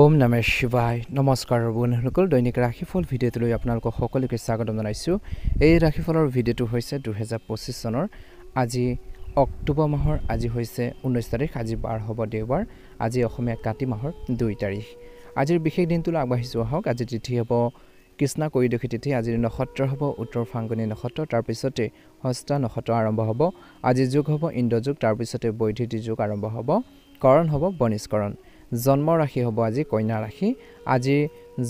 ওম নমঃ শিৱায় নমস্কাৰ বন্ধুসকল দৈনিক ৰাশিফল ভিডিঅ'টোলৈ আপোনালোকক সকলোকে স্বাগতম জনাইছোঁ এই ৰাশিফলৰ ভিডিঅ'টো হৈছে 2025 চনৰ আজি অক্টোবৰ মাহৰ আজি হৈছে 19 তাৰিখ আজি বাৰ হ'ব দেওবাৰ আজি অসমীয়া কাতি মাহৰ 2 তাৰিখ আজিৰ বিশেষ দিনটোলৈ আগবাঢ়িছোঁ আহক আজি তিথি হ'ব কৃষ্ণা কৈদখি তিথি আজিৰ নক্ষত্ৰ হ'ব উত্তৰ ফাংগনি নক্ষত্ৰ তাৰ পিছতে হস্তা নক্ষত্ৰ আৰম্ভ হ'ব আজি যোগ হ'ব ইন্দ্ৰযোগ তাৰ পিছতে বৈধিতি যোগ আৰম্ভ হ'ব কৰণ হ'ব বনিষ্কৰণ জন্ম ৰাশি হ'ব আজি কন্যা ৰাশি আজি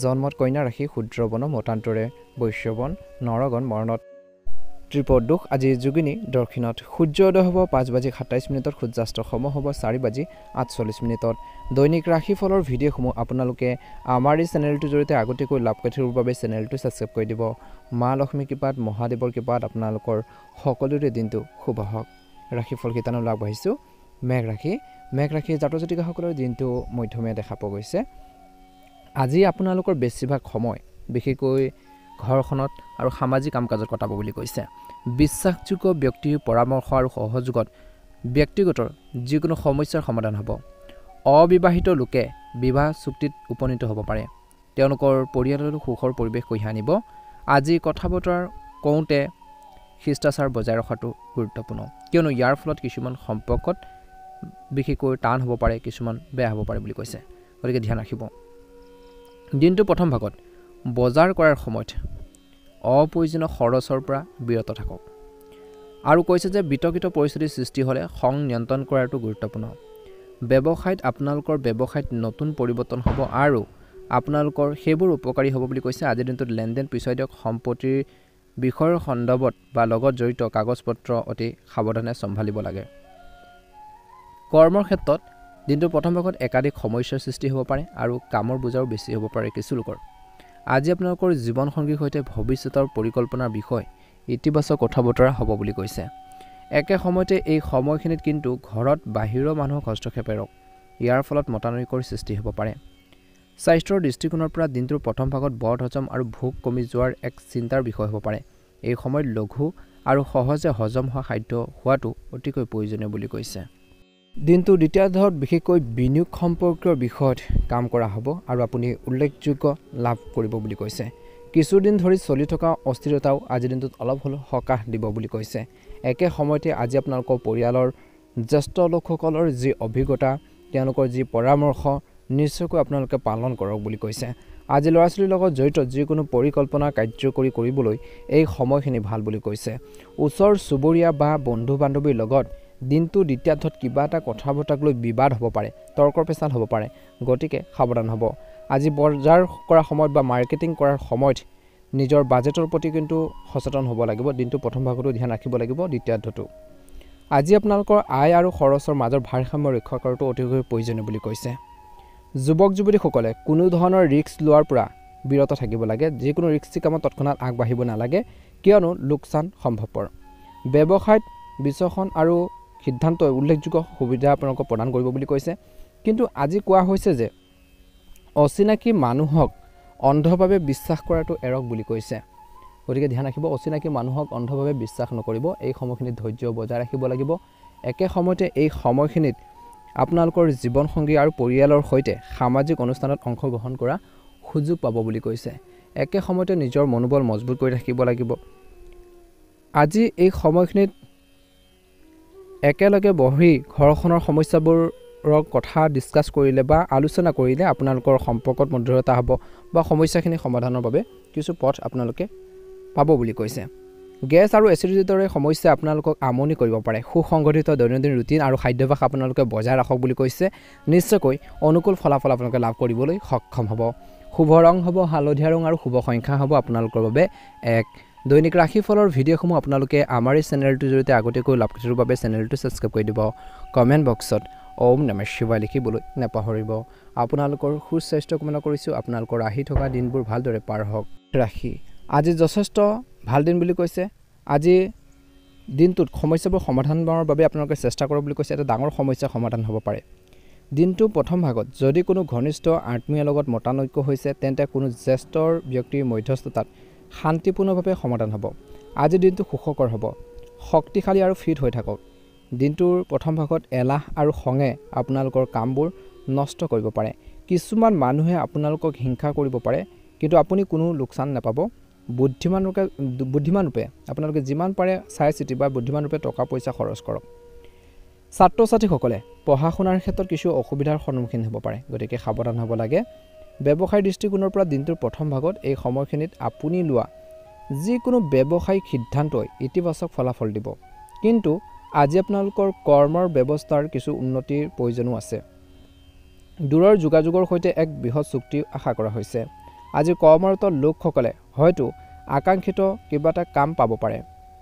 জন্মত কন্যা ৰাশি ক্ষুদ্ৰবন মতান্তৰে বৈশ্যবন নৰগণ মৰণত ত্ৰিপদোষ আজি যোগিনী দক্ষিণত সূৰ্যোদয় হ'ব 5:27 সূৰ্যাস্ত সময় হ'ব 4:48 দৈনিক ৰাশিফলৰ ভিডিঅ'সমূহ আপোনালোকে আমাৰ এই চেনেলটোৰ জৰিয়তে আগতীয়াকৈ লাভ কৰি থকাৰ বাবে চেনেলটো ছাবস্ক্ৰাইব কৰি দিব মা লক্ষ্মী কৃপাত মহাদেৱৰ কৃপাত আপোনালোকৰ সকলোৰে দিনটো শুভ হওক ৰাশিফল কেইটানো লাভ আহিছোঁ মেঘ ৰাশি জাতক জাতিকাসকলৰ দিনটো মধ্যমীয়া দেখা পোৱা গৈছে আজি আপোনালোকৰ বেছিভাগ সময় বিশেষকৈ ঘৰখনত আৰু সামাজিক কাম-কাজত কটাব বুলি কৈছে বিশ্বাসযোগ্য ব্যক্তিৰ পৰামৰ্শ আৰু সহযোগত ব্যক্তিগত যিকোনো সমস্যাৰ সমাধান হ'ব অবিবাহিত লোকে বিবাহ চুক্তিত উপনীত হ'ব পাৰে তেওঁলোকৰ পৰিয়াললৈ সুখৰ পৰিৱেশ কঢ়িয়াই আনিব আজি কথা বতৰা কওঁতে শিষ্টাচাৰ বজাই ৰখাটো গুৰুত্বপূৰ্ণ কিয়নো ইয়াৰ ফলত কিছুমান সম্পৰ্কত বিশেষকৈ টান হ'ব পাৰে কিছুমান বেয়া হ'ব পাৰে বুলি কৈছে গতিকে ধ্যান ৰাখিব দিনটো প্ৰথম ভাগত বজাৰ কৰাৰ সময়ত অপ্ৰয়োজনীয় খৰচৰ পৰা বিৰত থাকক আৰু কৈছে যে বিতৰ্কিত পৰিস্থিতিৰ সৃষ্টি হ'লে খং নিয়ন্ত্ৰণ কৰাটো গুৰুত্বপূৰ্ণ ব্যৱসায়ত আপোনালোকৰ ব্যৱসায়ত নতুন পৰিৱৰ্তন হ'ব আৰু আপোনালোকৰ সেইবোৰ উপকাৰী হ'ব বুলি কৈছে আজিৰ দিনটোত লেনদেন পিছুৱাই দিয়ক সম্পত্তিৰ বিষয়ৰ সন্দৰ্ভত বা লগত জড়িত কাগজ পত্ৰ অতি সাৱধানে চম্ভালিব লাগে কৰ্মৰ ক্ষেত্ৰত দিনটোৰ প্ৰথম ভাগত একাধিক সমস্যাৰ সৃষ্টি হ'ব পাৰে আৰু কামৰ বোজাও বেছি হ'ব পাৰে কিছু লোকৰ আজি আপোনালোকৰ জীৱনসংগীৰ সৈতে ভৱিষ্যতৰ পৰিকল্পনাৰ বিষয় ইতিবাচক কথা বতৰা হ'ব বুলি কৈছে একে সময়তে এই সময়খিনিত কিন্তু ঘৰত বাহিৰৰ মানুহক হস্তক্ষেপ এৰক ইয়াৰ ফলত মতানৈক্যৰ সৃষ্টি হ'ব পাৰে স্বাস্থ্যৰ দৃষ্টিকোণৰ পৰা দিনটোৰ প্ৰথম ভাগত বদ হজম আৰু ভোক কমি যোৱাৰ এক চিন্তাৰ বিষয় হ'ব পাৰে এই সময়ত লঘু আৰু সহজে হজম হোৱা খাদ্য খোৱাটো অতিকৈ প্ৰয়োজনীয় বুলি কৈছে দিনটো দ্বিতীয়াৰ্ধত বিশেষকৈ বিনিয়োগ সম্পৰ্কীয় বিষয়ত কাম কৰা হ'ব আৰু আপুনি উল্লেখযোগ্য লাভ কৰিব বুলি কৈছে কিছুদিন ধৰি চলি থকা অস্থিৰতাও আজিৰ দিনটোত অলপ হ'লেও সকাহ দিব বুলি কৈছে একে সময়তে আজি আপোনালোকৰ পৰিয়ালৰ জ্যেষ্ঠ লোকসকলৰ যি অভিজ্ঞতা তেওঁলোকৰ যি পৰামৰ্শ নিশ্চয়কৈ আপোনালোকে পালন কৰক বুলি কৈছে আজি ল'ৰা ছোৱালীৰ লগত জড়িত যিকোনো পৰিকল্পনা কাৰ্যকৰী কৰিবলৈ এই সময়খিনি ভাল বুলি কৈছে ওচৰ চুবুৰীয়া বা বন্ধু বান্ধৱীৰ লগত দিনটো দ্বিতীয়াৰ্ধত কিবা এটা কথা বতৰাক লৈ বিবাদ হ'ব পাৰে তৰ্কৰ পেচাল হ'ব পাৰে গতিকে সাৱধান হ'ব আজি বজাৰ কৰা সময়ত বা মাৰ্কেটিং কৰাৰ সময়ত নিজৰ বাজেটৰ প্ৰতি কিন্তু সচেতন হ'ব লাগিব দিনটো প্ৰথম ভাগতো ধ্যান ৰাখিব লাগিব দ্বিতীয়াৰ্ধটো আজি আপোনালোকৰ আয় আৰু খৰচৰ মাজৰ ভাৰসাম্য ৰক্ষা কৰাটো অতিকৈ প্ৰয়োজনীয় বুলি কৈছে যুৱক যুৱতীসকলে কোনো ধৰণৰ ৰিস্ক লোৱাৰ পৰা বিৰত থাকিব লাগে যিকোনো ৰিস্কি কামত তৎক্ষণাত আগবাঢ়িব নালাগে কিয়নো লোকচান সম্ভৱপৰ ব্যৱসায়ত বিচক্ষণ আৰু সিদ্ধান্ত উল্লেখযোগ্য সুবিধা আপোনালোকক প্ৰদান কৰিব বুলি কৈছে কিন্তু আজি কোৱা হৈছে যে অচিনাকি মানুহক অন্ধভাৱে বিশ্বাস কৰাটো এৰক বুলি কৈছে গতিকে ধ্যান ৰাখিব অচিনাকি মানুহক অন্ধভাৱে বিশ্বাস নকৰিব এই সময়খিনিত ধৈৰ্য বজাই ৰাখিব লাগিব একে সময়তে এই সময়খিনিত আপোনালোকৰ জীৱনসংগী আৰু পৰিয়ালৰ সৈতে সামাজিক অনুষ্ঠানত অংশগ্ৰহণ কৰা সুযোগ পাব বুলি কৈছে একে সময়তে নিজৰ মনোবল মজবুত কৰি ৰাখিব লাগিব আজি এই সময়খিনিত একেলগে বহি ঘৰখনৰ সমস্যাবোৰৰ কথা ডিছকাছ কৰিলে বা আলোচনা কৰিলে আপোনালোকৰ সম্পৰ্কত মধুৰতা হ'ব বা সমস্যাখিনি সমাধানৰ বাবে কিছু পথ আপোনালোকে পাব বুলি কৈছে গেছ আৰু এচিডিটিৰ দৰে সমস্যা আপোনালোকক আমনি কৰিব পাৰে সুসংগঠিত দৈনন্দিন ৰুটিন আৰু খাদ্যাভ্যাস আপোনালোকে বজাই ৰাখক বুলি কৈছে নিশ্চয়কৈ অনুকূল ফলাফল আপোনালোকে লাভ কৰিবলৈ সক্ষম হ'ব শুভ ৰং হ'ব হালধীয়া ৰং আৰু শুভ সংখ্যা হ'ব আপোনালোকৰ বাবে 1 দৈনিক ৰাশিফলৰ ভিডিঅ'সমূহ আপোনালোকে আমাৰ এই চেনেলটোৰ জৰিয়তে আগতীয়াকৈ লাভ কৰাৰ বাবে চেনেলটো ছাবস্ক্ৰাইব কৰি দিব কমেণ্ট বক্সত ওম নমঃ শিৱায় লিখিবলৈ নাপাহৰিব আপোনালোকৰ সুস্বাস্থ্য কামনা কৰিছোঁ আপোনালোকৰ আহি থকা দিনবোৰ ভালদৰে পাৰ হওক ৰাশি আজি যথেষ্ট ভাল দিন বুলি কৈছে আজি দিনটোত সমস্যাবোৰ সমাধানৰ বাবে আপোনালোকে চেষ্টা কৰক বুলি কৈছে এটা ডাঙৰ সমস্যা সমাধান হ'ব পাৰে দিনটো প্ৰথম ভাগত যদি কোনো ঘনিষ্ঠ আত্মীয়ৰ লগত মতানৈক্য হৈছে তেন্তে কোনো জ্যেষ্ঠৰ ব্যক্তিৰ মধ্যস্থতাত শান্তিপূৰ্ণভাৱে সমাধান হ'ব আজিৰ দিনটো সুখকৰ হ'ব শক্তিশালী আৰু ফিট হৈ থাকক দিনটোৰ প্ৰথম ভাগত এলাহ আৰু খঙে আপোনালোকৰ কামবোৰ নষ্ট কৰিব পাৰে কিছুমান মানুহে আপোনালোকক হিংসা কৰিব পাৰে কিন্তু আপুনি কোনো লোকচান নাপাব বুদ্ধিমানৰূপে আপোনালোকে যিমান পাৰে চাই চিতি বা বুদ্ধিমানৰূপে টকা পইচা খৰচ কৰক ছাত্ৰ ছাত্ৰীসকলে পঢ়া শুনাৰ ক্ষেত্ৰত কিছু অসুবিধাৰ সন্মুখীন হ'ব পাৰে গতিকে সাৱধান হ'ব লাগে ব্যৱসায় দৃষ্টিকোণৰ পৰা দিনটোৰ প্ৰথম ভাগত এই সময়খিনিত আপুনি লোৱা যিকোনো ব্যৱসায়িক সিদ্ধান্তই ইতিবাচক ফলাফল দিব কিন্তু আজি আপোনালোকৰ কৰ্মৰ ব্যৱস্থাৰ কিছু উন্নতিৰ প্ৰয়োজনো আছে দূৰৰ যোগাযোগৰ সৈতে এক বৃহৎ চুক্তি আশা কৰা হৈছে আজি কৰ্মৰত লোকসকলে হয়তো আকাংক্ষিত কিবা এটা কাম পাব পাৰে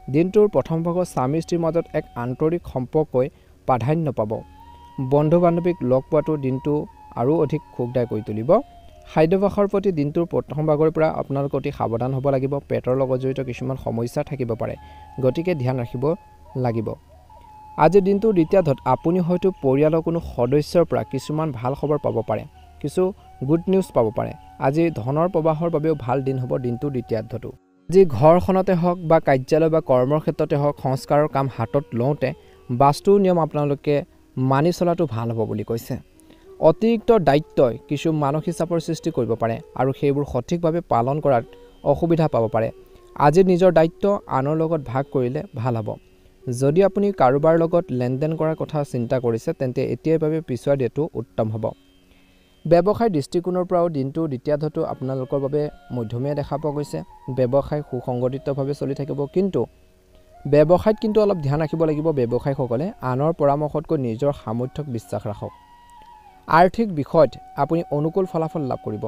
দিনটোৰ প্ৰথম ভাগত স্বামী স্ত্ৰীৰ মাজত এক আন্তৰিক সম্পৰ্কই প্ৰাধান্য পাব বন্ধু বান্ধৱীক লগ পোৱাটো দিনটো আৰু অধিক সুখদায়ক কৰি তুলিব খাদ্যাভ্যাসৰ প্ৰতি দিনটোৰ প্ৰথম ভাগৰ পৰা আপোনালোক অতি সাৱধান হ'ব লাগিব পেটৰ লগত জড়িত কিছুমান সমস্যা থাকিব পাৰে গতিকে ধ্যান ৰাখিব লাগিব আজি দিনটোৰ দ্বিতীয়াৰ্ধত আপুনি হয়তো পৰিয়ালৰ কোনো সদস্যৰ পৰা কিছুমান ভাল খবৰ পাব পাৰে কিছু গুড নিউজ পাব পাৰে আজি ধনৰ প্ৰবাহৰ বাবেও ভাল দিন হ'ব দিনটোৰ দ্বিতীয়াৰ্ধটো আজি ঘৰখনতে হওক বা কাৰ্যালয় বা কৰ্মৰ ক্ষেত্ৰতে হওক সংস্কাৰৰ কাম হাতত লওঁতে বাস্তুৰ নিয়ম আপোনালোকে মানি চলাটো ভাল হ'ব বুলি কৈছে অতিৰিক্ত দায়িত্বই কিছু মানসিক চাপৰ সৃষ্টি কৰিব পাৰে আৰু সেইবোৰ সঠিকভাৱে পালন কৰাত অসুবিধা পাব পাৰে আজি নিজৰ দায়িত্ব আনৰ লগত ভাগ কৰিলে ভাল হ'ব যদি আপুনি কাৰোবাৰ লগত লেনদেন কৰাৰ কথা চিন্তা কৰিছে তেন্তে এতিয়াৰ বাবে পিছুৱাই দিয়াটো উত্তম হ'ব ব্যৱসায় দৃষ্টিকোণৰ পৰাও দিনটোৰ দ্বিতীয়াৰ্ধটো আপোনালোকৰ বাবে মধ্যমীয়া দেখা পোৱা গৈছে ব্যৱসায় সুসংগঠিতভাৱে চলি থাকিব কিন্তু ব্যৱসায়ত কিন্তু অলপ ধ্যান ৰাখিব লাগিব ব্যৱসায়ীসকলে আনৰ পৰামৰ্শতকৈ নিজৰ সামৰ্থ্যক বিশ্বাস ৰাখক আৰ্থিক বিষয়ত আপুনি অনুকূল ফলাফল লাভ কৰিব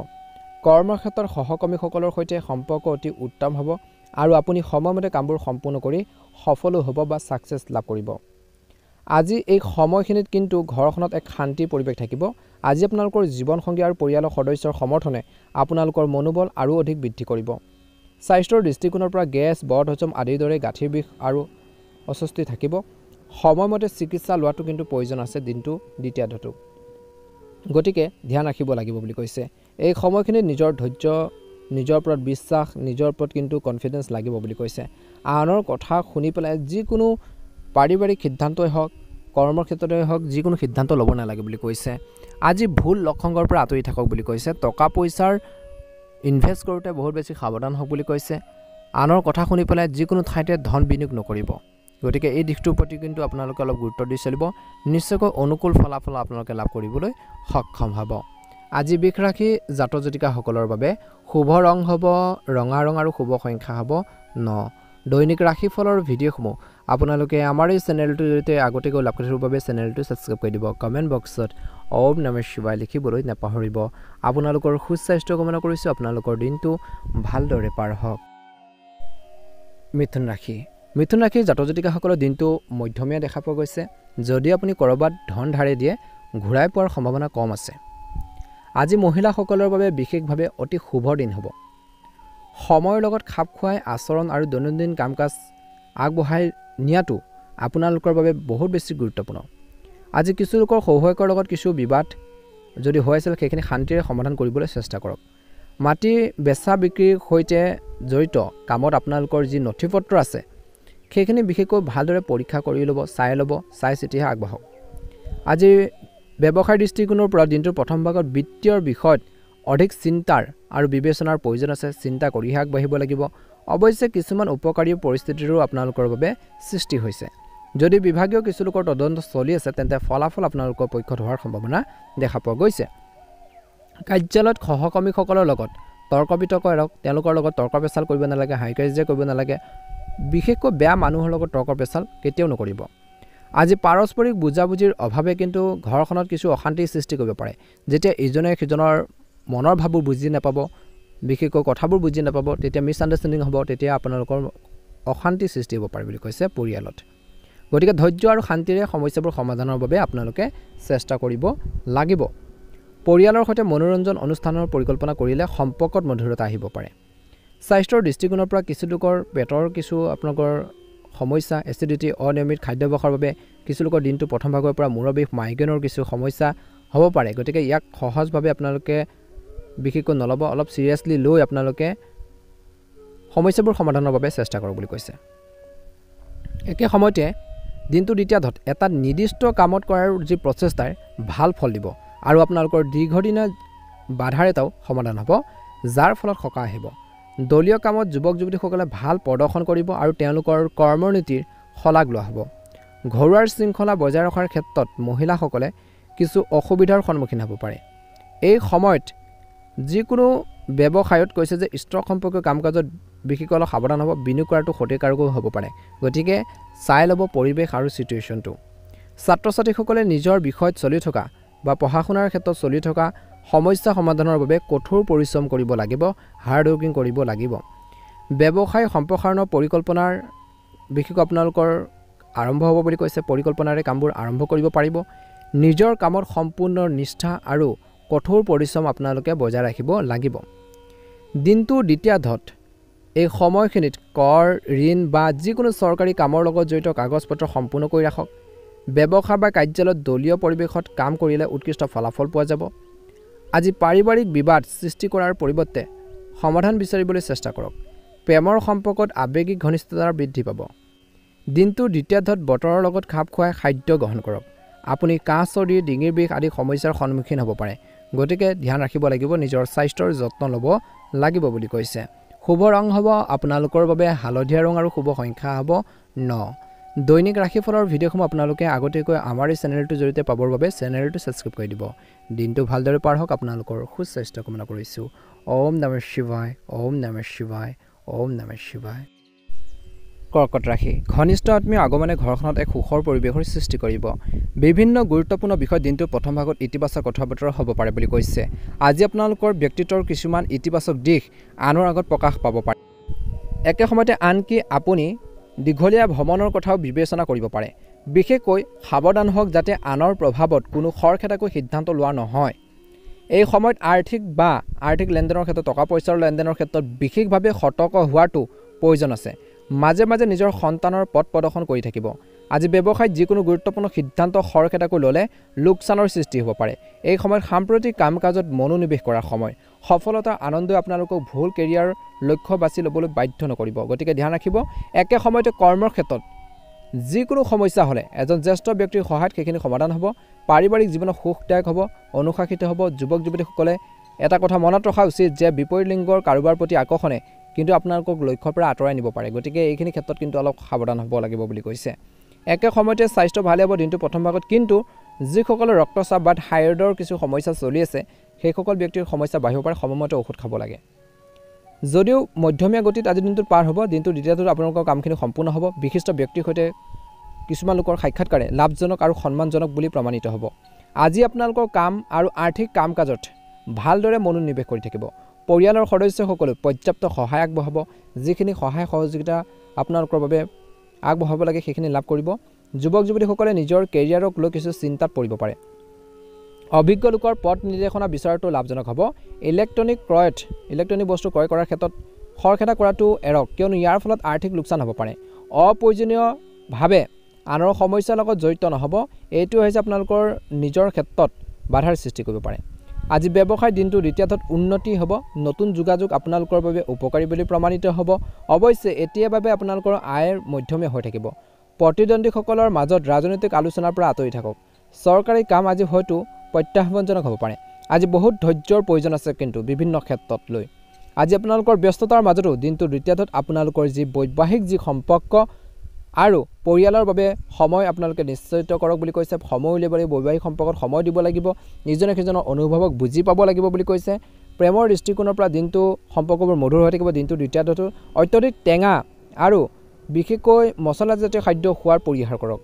কৰ্মক্ষেত্ৰৰ সহকৰ্মীসকলৰ সৈতে সম্পৰ্ক অতি উত্তম হ'ব আৰু আপুনি সময়মতে কামবোৰ সম্পূৰ্ণ কৰি সফল হ'ব বা সাকসেস লাভ কৰিব আজি এই সময়খিনিত কিন্তু ঘৰখনত এক শান্তিৰ পৰিৱেশ থাকিব আজি আপোনালোকৰ জীৱনসংগী আৰু পৰিয়ালৰ সদস্যৰ সমৰ্থনে আপোনালোকৰ মনোবল আৰু অধিক বৃদ্ধি কৰিব স্বাস্থ্যৰ দৃষ্টিকোণৰ পৰা গেছ বদহজম আদিৰ দৰে গাঁঠিৰ বিষ আৰু অস্বস্তি থাকিব সময়মতে চিকিৎসা লোৱাটো কিন্তু প্ৰয়োজন আছে দিনটো দ্বিতীয়াৰ্ধটো গতিকে ধ্যান ৰাখিব লাগিব বুলি কৈছে এই সময়খিনিত নিজৰ ধৈৰ্য নিজৰ ওপৰত বিশ্বাস নিজৰ ওপৰত কিন্তু কনফিডেন্স লাগিব বুলি কৈছে আনৰ কথা শুনি পেলাই যিকোনো পাৰিবাৰিক সিদ্ধান্তই হওক কৰ্মৰ ক্ষেত্ৰতে হওক যিকোনো সিদ্ধান্ত ল'ব নালাগে বুলি কৈছে আজি ভুল লক্ষণৰ পৰা আঁতৰি থাকক বুলি কৈছে টকা পইচাৰ ইনভেষ্ট কৰোঁতে বহুত বেছি সাৱধান হওক বুলি কৈছে আনৰ কথা শুনি পেলাই যিকোনো ঠাইতে ধন বিনিয়োগ নকৰিব গতিকে এই দিশটোৰ প্ৰতি কিন্তু আপোনালোকে অলপ গুৰুত্ব দি চলিব নিশ্চয়কৈ অনুকূল ফলাফল আপোনালোকে লাভ কৰিবলৈ সক্ষম হ'ব আজি বৃষ ৰাশি জাতক জাতিকাসকলৰ বাবে শুভ ৰং হ'ব ৰঙা ৰং আৰু শুভ সংখ্যা হ'ব 9 দৈনিক ৰাশিফলৰ ভিডিঅ'সমূহ আপোনালোকে আমাৰ এই চেনেলটোৰ জৰিয়তে আগতীয়াকৈ লাভ কৰিবৰ বাবে চেনেলটো সাবস্ক্ৰাইব কৰি দিব কমেন্ট বক্সত ওম নমঃ শিৱায় লিখিবলৈ নাপাহৰিব আপোনালোকৰ সুস্বাস্থ্য কামনা কৰিছো আপোনালোকৰ দিনটো ভালদৰে পাৰ হওক মিথুন ৰাশি জাতক জাতিকাসকলৰ দিনটো মধ্যমীয়া দেখা পোৱা গৈছে যদি আপুনি কৰবাত ধন ধাৰে দিয়ে ঘূৰাই পোৱাৰ সম্ভাৱনা কম আছে আজি মহিলাসকলৰ বাবে বিশেষভাৱে অতি শুভ দিন হ'ব সময়ৰ লগত খাপ খুৱাই আচৰণ আৰু দৈনন্দিন কামকাজ আগবঢ়াই নিয়াটো আপোনালোকৰ বাবে বহুত বেছি গুৰুত্বপূৰ্ণ আজি কিছু লোকৰ সহযোগৰ লগত কিছু বিবাদ যদি হৈ আছিল সেইখিনি শান্তিৰে সমাধান কৰিবলৈ চেষ্টা কৰক মাটি বেচা বিক্ৰীৰ সৈতে জড়িত কামত আপোনালোকৰ যি নথিপত্ৰ আছে সেইখিনি বিশেষকৈ ভালদৰে পৰীক্ষা কৰি ল'ব চাই চিতিহে আগবাঢ়ক আজি ব্যৱসায় দৃষ্টিকোণৰ পৰা দিনটোৰ প্ৰথম ভাগত বিত্তীয় বিষয়ত অধিক চিন্তাৰ আৰু বিবেচনাৰ প্ৰয়োজন আছে চিন্তা কৰিহে আগবাঢ়িব লাগিব অৱশ্যে কিছুমান উপকাৰী পৰিস্থিতিৰো আপোনালোকৰ বাবে সৃষ্টি হৈছে যদি বিভাগীয় কিছু লোকৰ তদন্ত চলি আছে তেন্তে ফলাফল আপোনালোকৰ পক্ষত হোৱাৰ সম্ভাৱনা দেখা পোৱা গৈছে কাৰ্যালয়ত সহকৰ্মীসকলৰ লগত তৰ্ক বিতৰ্ক কৰক তেওঁলোকৰ লগত তৰ্ক পেচাল কৰিব নালাগে হাইকাৰ্য কৰিব নালাগে বিশেষকৈ বেয়া মানুহৰ লগত তৰ্ক পেচাল কেতিয়াও নকৰিব আজি পাৰস্পৰিক বুজাবুজিৰ অভাৱে কিন্তু ঘৰখনত কিছু অশান্তি সৃষ্টি কৰিব পাৰে যেতিয়া ইজনে সিজনৰ মনৰ ভাববোৰ বুজি নাপাব বিশেষকৈ কথাবোৰ বুজি নাপাব তেতিয়া মিছ আণ্ডাৰষ্টেণ্ডিং হ'ব তেতিয়া আপোনালোকৰ অশান্তি সৃষ্টি হ'ব পাৰে বুলি কৈছে পৰিয়ালত গতিকে ধৈৰ্য আৰু শান্তিৰে সমস্যাবোৰ সমাধানৰ বাবে আপোনালোকে চেষ্টা কৰিব লাগিব পৰিয়ালৰ সৈতে মনোৰঞ্জন অনুষ্ঠানৰ পৰিকল্পনা কৰিলে সম্পৰ্কত মধুৰতা আহিব পাৰে স্বাস্থ্যৰ দৃষ্টিকোণৰ পৰা কিছু লোকৰ পেটৰ কিছু আপোনালোকৰ সমস্যা এচিডিটি অনিয়মিত খাদ্যাভ্যাসৰ বাবে কিছু লোকৰ দিনটো প্ৰথম ভাগৰ পৰা মূৰৰ বিষ মাইগ্ৰেনৰ কিছু সমস্যা হ'ব পাৰে গতিকে ইয়াক সহজভাৱে আপোনালোকে বিশেষকৈ নল'ব অলপ সিৰিয়াসলি লৈ আপোনালোকে সমস্যাবোৰ সমাধানৰ বাবে চেষ্টা কৰক বুলি কৈছে একে সময়তে দিনটো দ্বিতীয়াৰ্ধত এটা নিৰ্দিষ্ট কামত কৰাৰ যি প্ৰচেষ্টাৰ ভাল ফল দিব আৰু আপোনালোকৰ দীৰ্ঘদিনীয়া বাধাৰ এটাও সমাধান হ'ব, যাৰ ফলত সকাহ আহিব। দলীয় কামত যুৱক যুৱতীসকলে ভাল প্ৰদৰ্শন কৰিব আৰু তেওঁলোকৰ কৰ্মনীতিৰ শলাগ লোৱা হ'ব। ঘৰুৱাৰ শৃংখলা বজাই ৰখাৰ ক্ষেত্ৰত মহিলাসকলে কিছু অসুবিধাৰ সন্মুখীন হ'ব পাৰে। এই সময়ত যিকোনো ব্যৱসায়ত কৈছে যে ষ্টক সম্পৰ্কীয় কাম কাজত বিশেষকৈ অলপ সাৱধান হ'ব, বিনিয়োগ কৰাটো ক্ষতিকাৰকো হ'ব পাৰে। গতিকে চাই ল'ব পৰিৱেশ আৰু চিটুৱেশ্যনটো। ছাত্ৰ ছাত্ৰীসকলে নিজৰ বিষয়ত চলি থকা বা পঢ়া শুনাৰ ক্ষেত্ৰত চলি থকা সমস্যা সমাধানৰ বাবে কঠোৰ পৰিশ্ৰম কৰিব লাগিব, হাৰ্ড ৱৰ্কিং কৰিব লাগিব। ব্যৱসায় সম্প্ৰসাৰণৰ পৰিকল্পনাৰ বিশেষকৈ আপোনালোকৰ আৰম্ভ হ'ব বুলি কৈছে, পৰিকল্পনাৰে কামবোৰ আৰম্ভ কৰিব পাৰিব। নিজৰ কামত সম্পূৰ্ণ নিষ্ঠা আৰু কঠোৰ পৰিশ্ৰম আপোনালোকে বজাই ৰাখিব লাগিব। দিনটোৰ দ্বিতীয়াৰ্ধত এই সময়খিনিত কৰ, ঋণ বা যিকোনো চৰকাৰী কামৰ লগত জড়িত কাগজ পত্ৰ সম্পূৰ্ণ কৰি ৰাখক। ব্যৱসায় বা কাৰ্যালয়ত দলীয় পৰিৱেশত কাম কৰিলে উৎকৃষ্ট ফলাফল পোৱা যাব। আজি পাৰিবাৰিক বিবাদ সৃষ্টি কৰাৰ পৰিৱৰ্তে সমাধান বিচাৰিবলৈ চেষ্টা কৰক। প্ৰেমৰ সম্পৰ্কত আৱেগিক ঘনিষ্ঠতা বৃদ্ধি পাব। দিনটোৰ দ্বিতীয়াৰ্ধত বতৰৰ লগত খাপ খুৱাই খাদ্য গ্ৰহণ কৰক। আপুনি কাহ, চৰ্দি, ডিঙিৰ বিষ আদি সমস্যাৰ সন্মুখীন হ'ব পাৰে। গতিকে ধ্যান ৰাখিব লাগিব, নিজৰ স্বাস্থ্যৰ যত্ন ল'ব লাগিব বুলি কৈছে। শুভ ৰং হ'ব আপোনালোকৰ বাবে হালধীয়া ৰং আৰু শুভ সংখ্যা হ'ব 9। দৈনিক ৰাশিফলৰ ভিডিঅ'সমূহ আপোনালোকে আগতীয়াকৈ আমাৰ এই চেনেলটোৰ জৰিয়তে পাবৰ বাবে চেনেলটো ছাবস্ক্ৰাইব কৰি দিব। দিনটো ভালদৰে পাৰ হওক, আপোনালোকৰ সুস্বাস্থ্য কামনা কৰিছোঁ। ওম নমঃ শিৱায়, ওম নমঃ শিৱায়, ওম নমঃ শিৱায়। কৰ্কট ৰাশি। ঘনিষ্ঠ আত্মীয় আগমনে ঘৰখনত এক সুখৰ পৰিৱেশৰ সৃষ্টি কৰিব। বিভিন্ন গুৰুত্বপূৰ্ণ বিষয় দিনটোৰ প্ৰথম ভাগত ইতিবাচক কথা বতৰা হ'ব পাৰে বুলি কৈছে। আজি আপোনালোকৰ ব্যক্তিত্বৰ কিছুমান ইতিবাচক দিশ আনৰ আগত প্ৰকাশ পাব পাৰে। একে সময়তে আনকি আপুনি দীঘলীয়া ভ্ৰমণৰ কথাও বিবেচনা কৰিব পাৰে। বিশেষকৈ সাৱধান হওক যাতে আনৰ প্ৰভাৱত কোনো খৰখেদাকৈ সিদ্ধান্ত লোৱা নহয়। এই সময়ত আৰ্থিক লেনদেনৰ ক্ষেত্ৰত টকা পইচাৰ লেনদেনৰ ক্ষেত্ৰত বিশেষভাৱে সতৰ্ক হোৱাটো প্ৰয়োজন আছে। মাজে মাজে নিজৰ সন্তানৰ পথ প্ৰদৰ্শন কৰি থাকিব। আজি ব্যৱসায়ত যিকোনো গুৰুত্বপূৰ্ণ সিদ্ধান্ত খৰখেদাকৈ ল'লে লোকচানৰ সৃষ্টি হ'ব পাৰে। এই সময়ত সাম্প্ৰতিক কাম কাজত মনোনিৱেশ কৰাৰ সময়। সফলতাৰ আনন্দই আপোনালোকক ভুল কেৰিয়াৰ লক্ষ্য বাছি ল'বলৈ বাধ্য নকৰিব। গতিকে ধ্যান ৰাখিব। একে সময়তে কৰ্মৰ ক্ষেত্ৰত যিকোনো সমস্যা হ'লে এজন জ্যেষ্ঠ ব্যক্তিৰ সহায়ত সেইখিনি সমাধান হ'ব। পাৰিবাৰিক জীৱনত সুখদায়ক হ'ব, অনুশাসিত হ'ব। যুৱক যুৱতীসকলে এটা কথা মনত ৰখা উচিত যে বিপৰীত লিংগৰ কাৰোবাৰ প্ৰতি আকৰ্ষণে কিন্তু আপোনালোকক লক্ষ্যৰ পৰা আঁতৰাই নিব পাৰে। গতিকে এইখিনি ক্ষেত্ৰত কিন্তু অলপ সাৱধান হ'ব লাগিব বুলি কৈছে। একে সময়তে স্বাস্থ্য ভালে হ'ব দিনটো প্ৰথম ভাগত, কিন্তু যিসকলৰ ৰক্তচাপ বা থাইৰয়ডৰ কিছু সমস্যা চলি আছে সেইসকল ব্যক্তিৰ সমস্যা বাঢ়িব পাৰে। সময়মতে ঔষধ খাব লাগে। যদিও মধ্যমীয়া গতিত আজিৰ দিনটোত পাৰ হ'ব, দিনটোৰ দ্বিতীয়টোত আপোনালোকৰ কামখিনি সম্পূৰ্ণ হ'ব। বিশিষ্ট ব্যক্তিৰ সৈতে কিছুমান লোকৰ সাক্ষাৎকাৰে লাভজনক আৰু সন্মানজনক বুলি প্ৰমাণিত হ'ব। আজি আপোনালোকৰ কাম আৰু আৰ্থিক কাম কাজত ভালদৰে মনোনিৱেশ কৰি থাকিব। পৰিয়ালৰ সদস্যসকলে পৰ্যাপ্ত সহায় আগবঢ়াব। যিখিনি সহায় সহযোগিতা আপোনালোকৰ বাবে আগবঢ়াব লাগে সেইখিনি লাভ কৰিব। যুৱক যুৱতীসকলে নিজৰ কেৰিয়াৰক লৈ কিছু চিন্তাত পৰিব পাৰে। অভিজ্ঞ লোকৰ পথ নিৰ্দেশনা বিচৰাটো লাভজনক হ'ব। ইলেক্ট্ৰনিক বস্তু ক্ৰয় কৰাৰ ক্ষেত্ৰত খৰখেদা কৰাটো এৰক, কিয়নো ইয়াৰ ফলত আৰ্থিক লোকচান হ'ব পাৰে। অপ্ৰয়োজনীয়ভাৱে আনৰ সমস্যাৰ লগত জড়িত নহ'ব। এইটো হৈছে আপোনালোকৰ নিজৰ ক্ষেত্ৰত বাধাৰ সৃষ্টি কৰিব পাৰে। আজি ব্যৱসায় দিনটোৰ দ্বিতীয়াৰ্ধত উন্নতি হ'ব। নতুন যোগাযোগ আপোনালোকৰ বাবে উপকাৰী বুলি প্ৰমাণিত হ'ব। অৱশ্যে এতিয়াৰ বাবে আপোনালোকৰ আয়ৰ মধ্যমীয়া হৈ থাকিব। প্ৰতিদ্বন্দ্বীসকলৰ মাজত ৰাজনৈতিক আলোচনাৰ পৰা আঁতৰি থাকক। চৰকাৰী কাম আজি হয়তো প্ৰত্যাহ্বানজনক হ'ব পাৰে। আজি বহুত ধৈৰ্যৰ প্ৰয়োজন আছে কিন্তু বিভিন্ন ক্ষেত্ৰত লৈ। আজি আপোনালোকৰ ব্যস্ততাৰ মাজতো দিনটোৰ দ্বিতীয়াৰ্ধত আপোনালোকৰ যি বৈবাহিক যি সম্পৰ্ক আৰু পৰিয়ালৰ বাবে সময় আপোনালোকে নিশ্চিত কৰক বুলি কৈছে। সময় উলিয়াব লাগিব, বৈবাহিক সম্পৰ্কত সময় দিব লাগিব, ইজনে সিজনৰ অনুভৱক বুজি পাব লাগিব বুলি কৈছে। প্ৰেমৰ দৃষ্টিকোণৰ পৰা দিনটো সম্পৰ্কবোৰ মধুৰ হৈ থাকিব। দিনটো দ্বিতীয়াৰ্ধটো অত্যধিক টেঙা আৰু বিশেষকৈ মছলাজাতীয় খাদ্য খোৱাৰ পৰিহাৰ কৰক।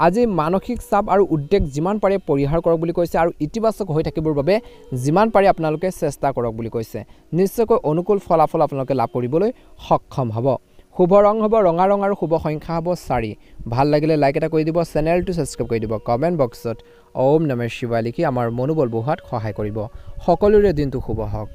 আজি মানসিক চাপ আৰু উদ্বেগ যিমান পাৰে পৰিহাৰ কৰক বুলি কৈছে আৰু ইতিবাচক হৈ থাকিবৰ বাবে যিমান পাৰে আপোনালোকে চেষ্টা কৰক বুলি কৈছে। নিশ্চয়কৈ অনুকূল ফলাফল আপোনালোকে লাভ কৰিবলৈ সক্ষম হ'ব। শুভ ৰং হ'ব ৰঙা ৰং আৰু শুভ সংখ্যা হ'ব 4। ভাল লাগিলে লাইক এটা কৰি দিব, চেনেলটো ছাবস্ক্ৰাইব কৰি দিব। কমেণ্ট বক্সত ওম নমঃ শিৱায় লিখি আমাৰ মনোবল বঢ়োৱাত সহায় কৰিব। সকলোৰে দিনটো শুভ হওক।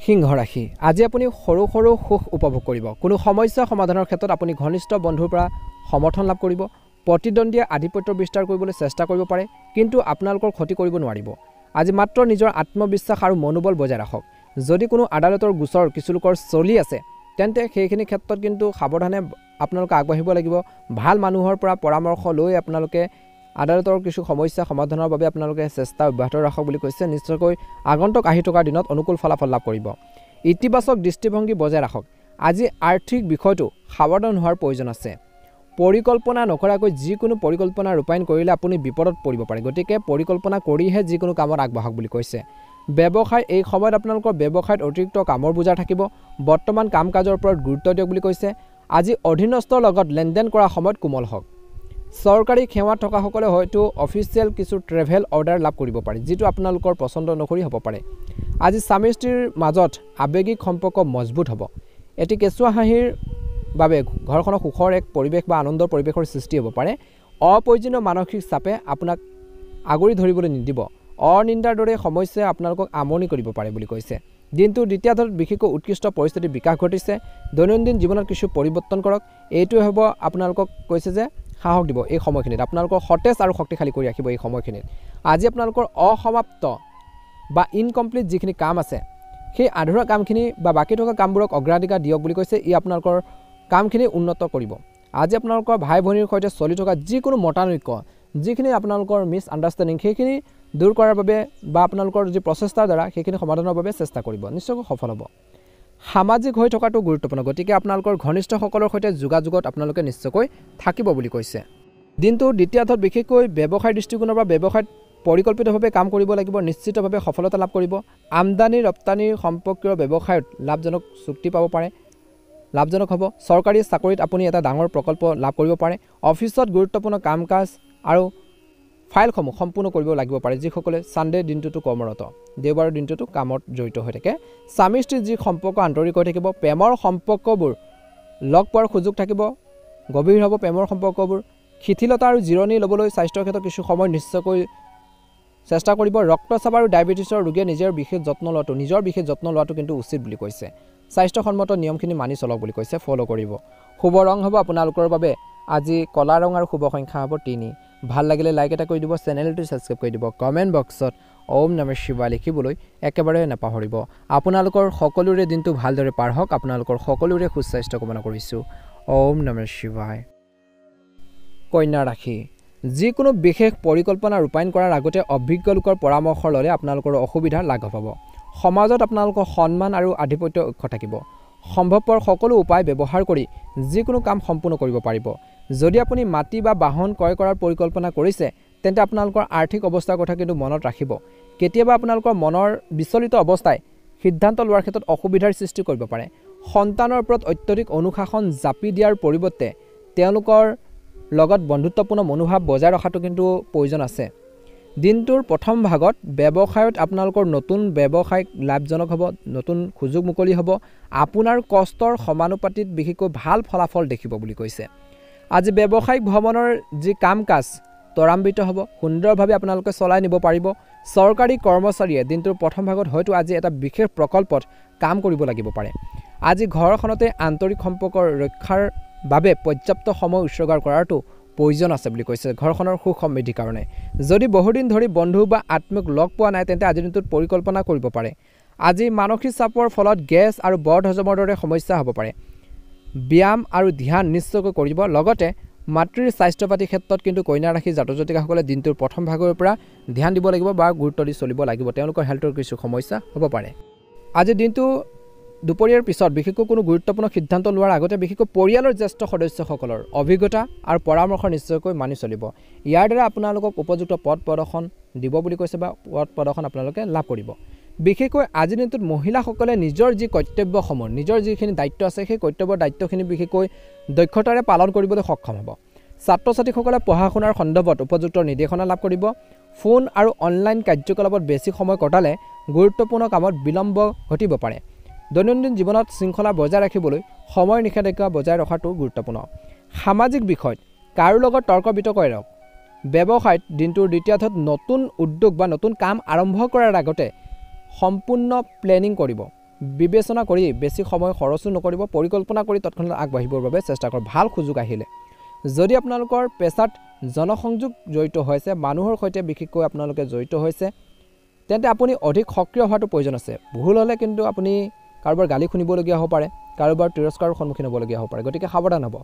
সিংহ ৰাশি। আজি আপুনি সৰু সৰু সুখ উপভোগ কৰিব। কোনো সমস্যা সমাধানৰ ক্ষেত্ৰত আপুনি ঘনিষ্ঠ বন্ধুৰ পৰা সমৰ্থন লাভ কৰিব। প্ৰতিদ্বন্দ্বীয়ে আধিপত্য বিস্তাৰ কৰিবলৈ চেষ্টা কৰিব পাৰে, কিন্তু আপোনালোকৰ ক্ষতি কৰিব নোৱাৰিব। আজি মাত্ৰ নিজৰ আত্মবিশ্বাস আৰু মনোবল বজাই ৰাখক। যদি কোনো আদালতৰ গোচৰ কিছু লোকৰ চলি আছে তেন্তে সেইখিনি ক্ষেত্ৰত কিন্তু সাৱধানে আপোনালোকে আগবাঢ়িব লাগিব। ভাল মানুহৰ পৰা পৰামৰ্শ লৈ আপোনালোকে আদালতৰ কিছু সমস্যা সমাধানৰ বাবে আপোনালোকে চেষ্টা অব্যাহত ৰাখক বুলি কৈছে। নিশ্চয়কৈ আগন্তুক আহি থকা দিনত অনুকূল ফলাফল লাভ কৰিব। ইতিবাচক দৃষ্টিভংগী বজাই ৰাখক। আজি আৰ্থিক বিষয়টো সাৱধান হোৱাৰ প্ৰয়োজন আছে। পৰিকল্পনা নকৰাকৈ যিকোনো পৰিকল্পনা ৰূপায়ণ কৰিলে আপুনি বিপদত পৰিব পাৰে। গতিকে পৰিকল্পনা কৰিহে যিকোনো কামত আগবাঢ়ক বুলি কৈছে। ব্যৱসায় এই সময়ত আপোনালোকৰ ব্যৱসায়ত অতিৰিক্ত কামৰ বোজা থাকিব। বৰ্তমান কাম কাজৰ ওপৰত গুৰুত্ব দিয়ক বুলি কৈছে। আজি অধীনস্থৰ লগত লেনদেন কৰাৰ সময়ত কোমল হওক। চৰকাৰী সেৱাত থকাসকলে হয়তো অফিচিয়েল কিছু ট্ৰেভেল অৰ্ডাৰ লাভ কৰিব পাৰে, যিটো আপোনালোকৰ পচন্দ অনুসৰি হ'ব পাৰে। আজি স্বামী স্ত্ৰীৰ মাজত আৱেগিক সম্পৰ্ক মজবুত হ'ব। এটি কেঁচুৱা হাঁহিৰ বাবে ঘৰখনৰ সুখৰ এক পৰিৱেশ বা আনন্দৰ পৰিৱেশৰ সৃষ্টি হ'ব পাৰে। অপ্ৰয়োজনীয় মানসিক চাপে আপোনাক আগুৰি ধৰিবলৈ নিদিব। অনিন্দাৰ দৰে সমস্যাই আপোনালোকক আমনি কৰিব পাৰে বুলি কৈছে। দিনটোৰ দ্বিতীয় ধাৰত বিশেষকৈ উৎকৃষ্ট পৰিস্থিতিৰ বিকাশ ঘটিছে। দৈনন্দিন জীৱনত কিছু পৰিৱৰ্তন কৰক। এইটোৱে হ'ব আপোনালোকক কৈছে যে সাহস দিব। এই সময়খিনিত আপোনালোকৰ সতেজ আৰু শক্তিশালী কৰি ৰাখিব। এই সময়খিনিত আজি আপোনালোকৰ অসমাপ্ত বা ইনকমপ্লিট যিখিনি কাম আছে, সেই আধৰুৱা কামখিনি বা বাকী থকা কামবোৰক অগ্ৰাধিকাৰ দিয়ক বুলি কৈছে। ই আপোনালোকৰ কামখিনি উন্নত কৰিব। আজি আপোনালোকৰ ভাই ভনীৰ সৈতে চলি থকা যিকোনো মতানৈক্য, যিখিনি আপোনালোকৰ মিছ আণ্ডাৰষ্টেণ্ডিং, সেইখিনি দূৰ কৰাৰ বাবে বা আপোনালোকৰ যি প্ৰচেষ্টাৰ দ্বাৰা সেইখিনি সমাধানৰ বাবে চেষ্টা কৰিব। নিশ্চয়কৈ সফল হ'ব। সামাজিক হৈ থকাটো গুৰুত্বপূৰ্ণ। গতিকে আপোনালোকৰ ঘনিষ্ঠসকলৰ সৈতে যোগাযোগত আপোনালোকে নিশ্চয়কৈ থাকিব বুলি কৈছে। দিনটো দ্বিতীয়াৰ্থত বিশেষকৈ ব্যৱসায়ৰ দৃষ্টিকোণৰ পৰা ব্যৱসায়ত পৰিকল্পিতভাৱে কাম কৰিব লাগিব। নিশ্চিতভাৱে সফলতা লাভ কৰিব। আমদানি ৰপ্তানিৰ সম্পৰ্কীয় ব্যৱসায়ত লাভজনক চুক্তি পাব পাৰে, লাভজনক হ'ব। চৰকাৰী চাকৰিত আপুনি এটা ডাঙৰ প্ৰকল্প লাভ কৰিব পাৰে। অফিচত গুৰুত্বপূৰ্ণ কাম কাজ আৰু ফাইলসমূহ সম্পূৰ্ণ কৰিব লাগিব পাৰে, যিসকলে ছানডে দিনটোতো কৰ্মৰত, দেওবাৰৰ দিনটোতো কামত জড়িত হৈ থাকে। স্বামী স্ত্ৰীৰ যি সম্পৰ্ক আন্তৰিক হৈ থাকিব। প্ৰেমৰ সম্পৰ্কবোৰ লগ পোৱাৰ সুযোগ থাকিব, গভীৰ হ'ব প্ৰেমৰ সম্পৰ্কবোৰ। শিথিলতা আৰু জিৰণি ল'বলৈ স্বাস্থ্যৰ ক্ষেত্ৰত কিছু সময় নিশ্চয়কৈ চেষ্টা কৰিব। ৰক্তচাপ আৰু ডায়েবেটিছৰ ৰোগীয়ে নিজৰ বিশেষ যত্ন লোৱাটো কিন্তু উচিত বুলি কৈছে। স্বাস্থ্যসন্মত নিয়মখিনি মানি চলক বুলি কৈছে, ফ'ল' কৰিব। শুভ ৰং হ'ব আপোনালোকৰ বাবে আজি কলা ৰং আৰু শুভ সংখ্যা হ'ব 3। ভাল লাগিলে লাইক এটা কৰি দিব, চেনেলটো ছাবস্ক্ৰাইব কৰি দিব। কমেণ্ট বক্সত ওম নমঃ শিৱায় লিখিবলৈ একেবাৰে নাপাহৰিব। আপোনালোকৰ সকলোৰে দিনটো ভালদৰে পাৰ হওক। আপোনালোকৰ সকলোৰে সুস্বাস্থ্য কামনা কৰিছোঁ। ওম নমঃ শিৱায়। কন্যা ৰাশি, যিকোনো বিশেষ পৰিকল্পনা ৰূপায়ণ কৰাৰ আগতে অভিজ্ঞ লোকৰ পৰামৰ্শ ল'লে আপোনালোকৰ অসুবিধা লাঘৱ হ'ব। সমাজত আপোনালোকৰ সন্মান আৰু আধিপত্য অক্ষ থাকিব। সম্ভৱপৰ সকলো উপায় ব্যৱহাৰ কৰি যিকোনো কাম সম্পূৰ্ণ কৰিব পাৰিব। যদি আপুনি মাটি বা বাহন ক্ৰয় কৰাৰ পৰিকল্পনা কৰিছে, তেন্তে আপোনালোকৰ আৰ্থিক অৱস্থাৰ কথা কিন্তু মনত ৰাখিব। কেতিয়াবা আপোনালোকৰ মনৰ বিচলিত অৱস্থাই সিদ্ধান্ত লোৱাৰ ক্ষেত্ৰত অসুবিধাৰ সৃষ্টি কৰিব পাৰে। সন্তানৰ ওপৰত অত্যধিক অনুশাসন জাপি দিয়াৰ পৰিৱৰ্তে তেওঁলোকৰ লগত বন্ধুত্বপূৰ্ণ মনোভাৱ বজাই ৰখাটো কিন্তু প্ৰয়োজন আছে। দিনটোৰ প্ৰথম ভাগত ব্যৱসায়ত আপোনালোকৰ নতুন ব্যৱসায় লাভজনক হ'ব, নতুন সুযোগ মুকলি হ'ব। আপোনাৰ কষ্টৰ সমানুপাতিত বিশেষকৈ ভাল ফলাফল দেখিব বুলি কৈছে। আজি ব্যৱসায়িক ভ্ৰমণৰ যি কাম কাজ ত্বৰান্বিত হ'ব, সুন্দৰভাৱে আপোনালোকে চলাই নিব পাৰিব। চৰকাৰী কৰ্মচাৰীয়ে দিনটোৰ প্ৰথম ভাগত হয়তো আজি এটা বিশেষ প্ৰকল্পত কাম কৰিব লাগিব পাৰে। আজি ঘৰখনতে আন্তৰিক সম্পৰ্ক ৰক্ষাৰ বাবে পৰ্যাপ্ত সময় উৎসৰ্গাৰ কৰাটো প্ৰয়োজন আছে বুলি কৈছে ঘৰখনৰ সুখ সমৃদ্ধিৰ কাৰণে। যদি বহুদিন ধৰি বন্ধু বা আত্মীয়ক লগ পোৱা নাই, তেন্তে আজিৰ দিনটোত পৰিকল্পনা কৰিব পাৰে। আজি মানসিক চাপৰ ফলত গেছ আৰু বদ হজমৰ দৰে সমস্যা হ'ব পাৰে। ব্যায়াম আৰু ধ্যান নিশ্চয়কৈ কৰিব। লগতে মাতৃৰ স্বাস্থ্য পাতিৰ ক্ষেত্ৰত কিন্তু কন্যা ৰাশিৰ জাতক জাতিকাসকলে দিনটোৰ প্ৰথম ভাগৰ পৰা ধ্যান দিব লাগিব বা গুৰুত্ব দি চলিব লাগিব। তেওঁলোকৰ হেল্থৰ কিছু সমস্যা হ'ব পাৰে। আজি দিনটো দুপৰীয়াৰ পিছত বিশেষকৈ কোনো গুৰুত্বপূৰ্ণ সিদ্ধান্ত লোৱাৰ আগতে বিশেষকৈ পৰিয়ালৰ জ্যেষ্ঠ সদস্যসকলৰ অভিজ্ঞতা আৰু পৰামৰ্শ নিশ্চয়কৈ মানি চলিব। ইয়াৰ দ্বাৰা আপোনালোকক উপযুক্ত পথ প্ৰদৰ্শন দিব বুলি কৈছে বা পথ প্ৰদৰ্শন আপোনালোকে লাভ কৰিব। বিশেষকৈ আজিৰ দিনটোত মহিলাসকলে নিজৰ যি কৰ্তব্যসমূহ, নিজৰ যিখিনি দায়িত্ব আছে, সেই কৰ্তব্যৰ দায়িত্বখিনি বিশেষকৈ দক্ষতাৰে পালন কৰিবলৈ সক্ষম হ'ব। ছাত্ৰ ছাত্ৰীসকলে পঢ়া শুনাৰ সন্দৰ্ভত উপযুক্ত নিৰ্দেশনা লাভ কৰিব। ফোন আৰু অনলাইন কাৰ্যকলাপত বেছি সময় কটালে গুৰুত্বপূৰ্ণ কামত বিলম্ব ঘটিব পাৰে। দৈনন্দিন জীৱনত শৃংখলা বজাই ৰাখিবলৈ সময়ৰ নিষেধাজ্ঞা বজাই ৰখাটো গুৰুত্বপূৰ্ণ। সামাজিক বিষয়ত কাৰো লগত তৰ্ক বিতৰ্ক এৰক। ব্যৱসায়ত দিনটোৰ দ্বিতীয়াৰ্ধত নতুন উদ্যোগ বা নতুন কাম আৰম্ভ কৰাৰ আগতে সম্পূৰ্ণ প্লেনিং কৰিব। বিবেচনা কৰি বেছি সময় খৰচো নকৰিব। পৰিকল্পনা কৰি তৎক্ষণাত আগবাঢ়িবৰ বাবে চেষ্টা কৰক। ভাল সুযোগ আহিলে যদি আপোনালোকৰ পেছাত জনসংযোগ জড়িত হৈছে, মানুহৰ সৈতে বিশেষকৈ আপোনালোকে জড়িত হৈছে, তেন্তে আপুনি অধিক সক্ৰিয় হোৱাটো প্ৰয়োজন আছে। ভুল হ'লে কিন্তু আপুনি কাৰোবাৰ গালি শুনিবলগীয়া হ'ব পাৰে, কাৰোবাৰ তিৰস্কাৰৰ সন্মুখীন হ'বলগীয়া হ'ব পাৰে। গতিকে সাৱধান হ'ব।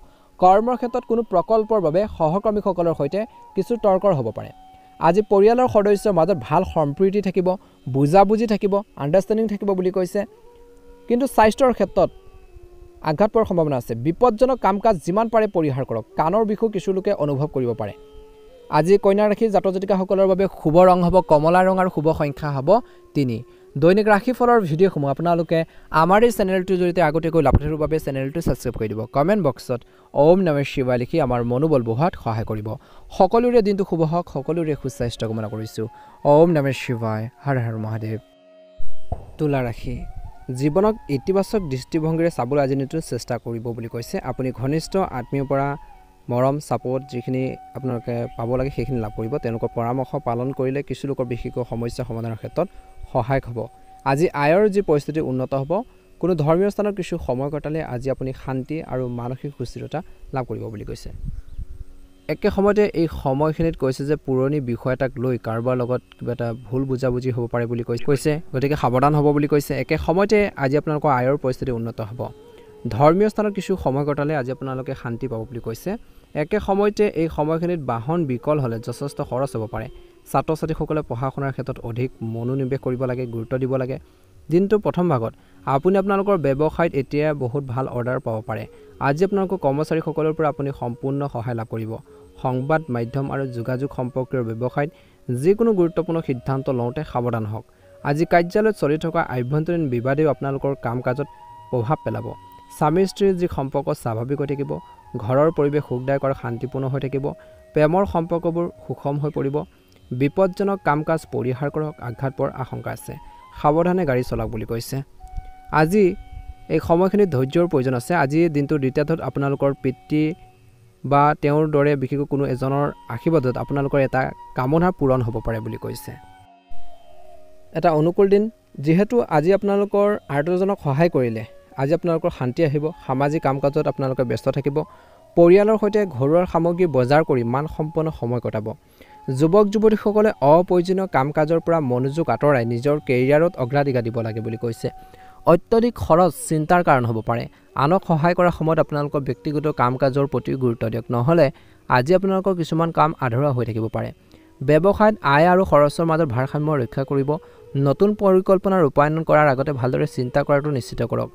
কৰ্মৰ ক্ষেত্ৰত কোনো প্ৰকল্পৰ বাবে সহকৰ্মীসকলৰ সৈতে কিছু তৰ্কৰ হ'ব পাৰে। আজি পৰিয়ালৰ সদস্যৰ মাজত ভাল সম্প্ৰীতি থাকিব, বুজাবুজি থাকিব, আণ্ডাৰষ্টেণ্ডিং থাকিব বুলি কৈছে। কিন্তু স্বাস্থ্যৰ ক্ষেত্ৰত আঘাত পোৱাৰ সম্ভাৱনা আছে। বিপদজনক কাম কাজ যিমান পাৰে পৰিহাৰ কৰক। কাণৰ বিষো কিছু লোকে অনুভৱ কৰিব পাৰে। আজি কন্যা ৰাশিৰ জাতক জাতিকাসকলৰ বাবে শুভ ৰং হ'ব কমলা ৰং আৰু শুভ সংখ্যা হ'ব 3। দৈনিক ৰাশিফলৰ ভিডিঅ'সমূহ আপোনালোকে আমাৰ এই চেনেলটোৰ জৰিয়তে আগতীয়াকৈ লাভ কৰাৰ বাবে চেনেলটো ছাবস্ক্ৰাইব কৰি দিব। কমেণ্ট বক্সত ওম নমঃ শিৱায় লিখি আমাৰ মনোবল বঢ়োৱাত সহায় কৰিব। সকলোৰে দিনটো শুভ হওক, সকলোৰে সুস্বাস্থ্য কামনা কৰিছোঁ। ওম নমঃ শিৱায়, হৰ হৰ মহাদেৱ। তুলা ৰাশি, জীৱনক ইতিবাচক দৃষ্টিভংগীৰে চাবলৈ আজি নতুন চেষ্টা কৰিব বুলি কৈছে। আপুনি ঘনিষ্ঠ আত্মীয়ৰ পৰা মৰম ছাপোৰ্ট যিখিনি আপোনালোকে পাব লাগে সেইখিনি লাভ কৰিব। তেওঁলোকৰ পৰামৰ্শ পালন কৰিলে কিছু লোকৰ বিশেষকৈ সমস্যা সমাধানৰ ক্ষেত্ৰত সহায়ক হ'ব। আজি আয়ৰ যি পৰিস্থিতি উন্নত হ'ব। কোনো ধৰ্মীয় স্থানত কিছু সময় কটালে আজি আপুনি শান্তি আৰু মানসিক সুস্থিৰতা লাভ কৰিব বুলি কৈছে। একে সময়তে এই সময়খিনিত কৈছে যে পুৰণি বিষয় এটাক লৈ কাৰোবাৰ লগত কিবা এটা ভুল বুজাবুজি হ'ব পাৰে বুলি কৈছে। গতিকে সাৱধান হ'ব বুলি কৈছে। একে সময়তে আজি আপোনালোকৰ আয়ৰ পৰিস্থিতি উন্নত হ'ব। ধৰ্মীয় স্থানত কিছু সময় কটালে আজি আপোনালোকে শান্তি পাব বুলি কৈছে। একে সময়তে এই সময়খিনিত বাহন বিকল হ'লে যথেষ্ট খৰচ হ'ব পাৰে। ছাত্ৰ ছাত্ৰীসকলে পঢ়া শুনাৰ ক্ষেত্ৰত অধিক মনোনিৱেশ কৰিব লাগে, গুৰুত্ব দিব লাগে। দিনটোৰ প্ৰথম ভাগত আপুনি আপোনালোকৰ ব্যৱসায়ত এতিয়া বহুত ভাল অৰ্ডাৰ পাব পাৰে। আজি আপোনালোকৰ কৰ্মচাৰীসকলৰ পৰা আপুনি সম্পূৰ্ণ সহায় লাভ কৰিব। সংবাদ মাধ্যম আৰু যোগাযোগ সম্পৰ্কীয় ব্যৱসায়ত যিকোনো গুৰুত্বপূৰ্ণ সিদ্ধান্ত লওঁতে সাৱধান হওক। আজি কাৰ্যালয়ত চলি থকা আভ্যন্তৰীণ বিবাদেও আপোনালোকৰ কাম কাজত প্ৰভাৱ পেলাব। স্বামী স্ত্ৰীৰ যি সম্পৰ্ক স্বাভাৱিক হৈ থাকিব। ঘৰৰ পৰিৱেশ সুখদায়ক আৰু শান্তিপূৰ্ণ হৈ থাকিব। প্ৰেমৰ সম্পৰ্কবোৰ সুষম হৈ পৰিব। বিপদজনক কাম কাজ পৰিহাৰ কৰক, আঘাত পোৱাৰ আশংকা আছে। সাৱধানে গাড়ী চলাওক বুলি কৈছে। আজি এই সময়খিনিত ধৈৰ্যৰ প্ৰয়োজন আছে। আজি দিনটোৰ দ্বিতীয়াৰ্ধত আপোনালোকৰ পিতৃ বা তেওঁৰ দৰে বিশেষকৈ কোনো এজনৰ আশীৰ্বাদত আপোনালোকৰ এটা কামনা পূৰণ হ'ব পাৰে বুলি কৈছে। এটা অনুকূল দিন, যিহেতু আজি আপোনালোকৰ আৰ্তজনক সহায় কৰিলে আজি আপোনালোকৰ শান্তি আহিব। সামাজিক কাম কাজত আপোনালোকে ব্যস্ত থাকিব। পৰিয়ালৰ সৈতে ঘৰুৱা সামগ্ৰী বজাৰ কৰি মানসম্পন্ন সময় কটাব। যুৱক যুৱতীসকলে অপ্ৰয়োজনীয় কাম কাজৰ পৰা মনোযোগ আঁতৰাই নিজৰ কেৰিয়াৰত অগ্ৰাধিকাৰ দিব লাগে বুলি কৈছে। অত্যধিক খৰচ চিন্তাৰ কাৰণ হ'ব পাৰে। আনক সহায় কৰাৰ সময়ত আপোনালোকৰ ব্যক্তিগত কাম কাজৰ প্ৰতি গুৰুত্ব দিয়ক, নহ'লে আজি আপোনালোকৰ কিছুমান কাম আধৰুৱা হৈ থাকিব পাৰে। ব্যৱসায়ত আয় আৰু খৰচৰ মাজত ভাৰসাম্য ৰক্ষা কৰিব। নতুন পৰিকল্পনা ৰূপায়ণ কৰাৰ আগতে ভালদৰে চিন্তা কৰাটো নিশ্চিত কৰক।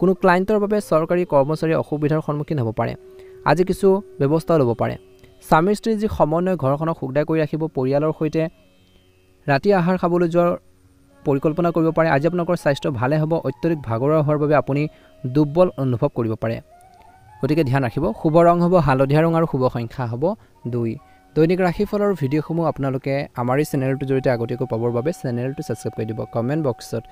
কোনো ক্লায়েণ্টৰ বাবে চৰকাৰী কৰ্মচাৰী অসুবিধাৰ সন্মুখীন হ'ব পাৰে। আজি কিছু ব্যৱস্থা ল'ব পাৰে। স্বামী স্ত্ৰীৰ যি সমন্বয় ঘৰখনক সুখদায়ক কৰি ৰাখিব। পৰিয়ালৰ সৈতে ৰাতি আহাৰ খাবলৈ যোৱাৰ পৰিকল্পনা কৰিব পাৰে। আজি আপোনালোকৰ স্বাস্থ্য ভালে হ'ব। অত্যধিক ভাগৰুৱা হোৱাৰ বাবে আপুনি দুৰ্বল অনুভৱ কৰিব পাৰে। গতিকে ধ্যান ৰাখিব। শুভ ৰং হ'ব হালধীয়া ৰং আৰু শুভ সংখ্যা হ'ব 2। দৈনিক ৰাশিফলৰ ভিডিঅ'সমূহ আপোনালোকে আমাৰ এই চেনেলটোৰ জৰিয়তে আগতীয়াকৈ পাবৰ বাবে চেনেলটো ছাবস্ক্ৰাইব কৰি দিব। কমেণ্ট বক্সত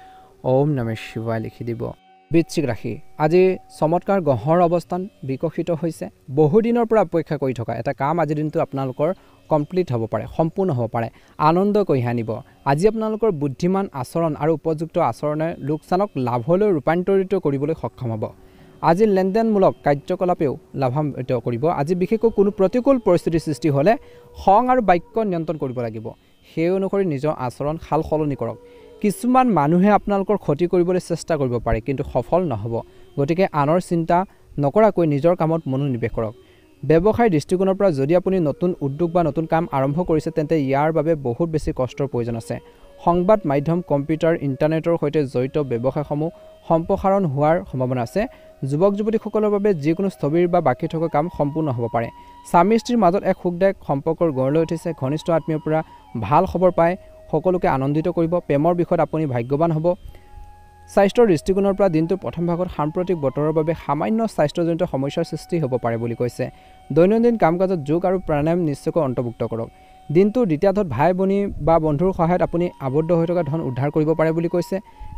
ওম নমঃ শিৱায় লিখি দিব। বৃশ্চিক ৰাশি, আজি চমৎকাৰ গ্ৰহৰ অৱস্থান বিকশিত হৈছে। বহুদিনৰ পৰা অপেক্ষা কৰি থকা এটা কাম আজিৰ দিনটো আপোনালোকৰ কমপ্লিট হ'ব পাৰে, সম্পূৰ্ণ হ'ব পাৰে। আনন্দ কঢ়িয়াই আনিব। আজি আপোনালোকৰ বুদ্ধিমান আচৰণ আৰু উপযুক্ত আচৰণে লোকচানক লাভলৈ ৰূপান্তৰিত কৰিবলৈ সক্ষম হ'ব। আজি লেনদেনমূলক কাৰ্যকলাপেও লাভান্বিত কৰিব। আজি বিশেষকৈ কোনো প্ৰতিকূল পৰিস্থিতিৰ সৃষ্টি হ'লে খং আৰু বাক্য নিয়ন্ত্ৰণ কৰিব লাগিব। সেই অনুসৰি নিজৰ আচৰণ সাল সলনি কৰক। কিছুমান মানুহে আপোনালোকৰ ক্ষতি কৰিবলৈ চেষ্টা কৰিব পাৰে, কিন্তু সফল নহ'ব। গতিকে আনৰ চিন্তা নকৰাকৈ নিজৰ কামত মনোনিৱেশ কৰক। ব্যৱসায়ৰ দৃষ্টিকোণৰ পৰা যদি আপুনি নতুন উদ্যোগ বা নতুন কাম আৰম্ভ কৰিছে, তেন্তে ইয়াৰ বাবে বহুত বেছি কষ্টৰ প্ৰয়োজন আছে। সংবাদ মাধ্যম, কম্পিউটাৰ, ইণ্টাৰনেটৰ সৈতে জড়িত ব্যৱসায়সমূহ সম্প্ৰসাৰণ হোৱাৰ সম্ভাৱনা আছে। যুৱক যুৱতীসকলৰ বাবে যিকোনো স্থবিৰ বা বাকী থকা কাম সম্পূৰ্ণ হ'ব পাৰে। স্বামী স্ত্ৰীৰ মাজত এক সুখদায়ক সম্পৰ্কৰ গঢ় লৈ উঠিছে। ঘনিষ্ঠ আত্মীয়ৰ পৰা ভাল খবৰ পাই সকলোকে আনন্দিত কৰিব। প্ৰেমৰ বিষয়ত আপুনি ভাগ্যৱান হ'ব। স্বাস্থ্যৰ দৃষ্টিকোণৰ পৰা দিনটোৰ প্ৰথম ভাগত সাম্প্ৰতিক বতৰৰ বাবে সামান্য স্বাস্থ্যজনিত সমস্যাৰ সৃষ্টি হ'ব পাৰে বুলি কৈছে। দৈনন্দিন কাম কাজত যোগ আৰু প্ৰাণায়াম নিশ্চয়কৈ অন্তৰ্ভুক্ত কৰক। দিনটোৰ দ্বিতীয়াৰ্ধত ভাই ভনী বা বন্ধুৰ সহায়ত আপুনি আবদ্ধ হৈ থকা ধন উদ্ধাৰ কৰিব পাৰে বুলি কৈছে।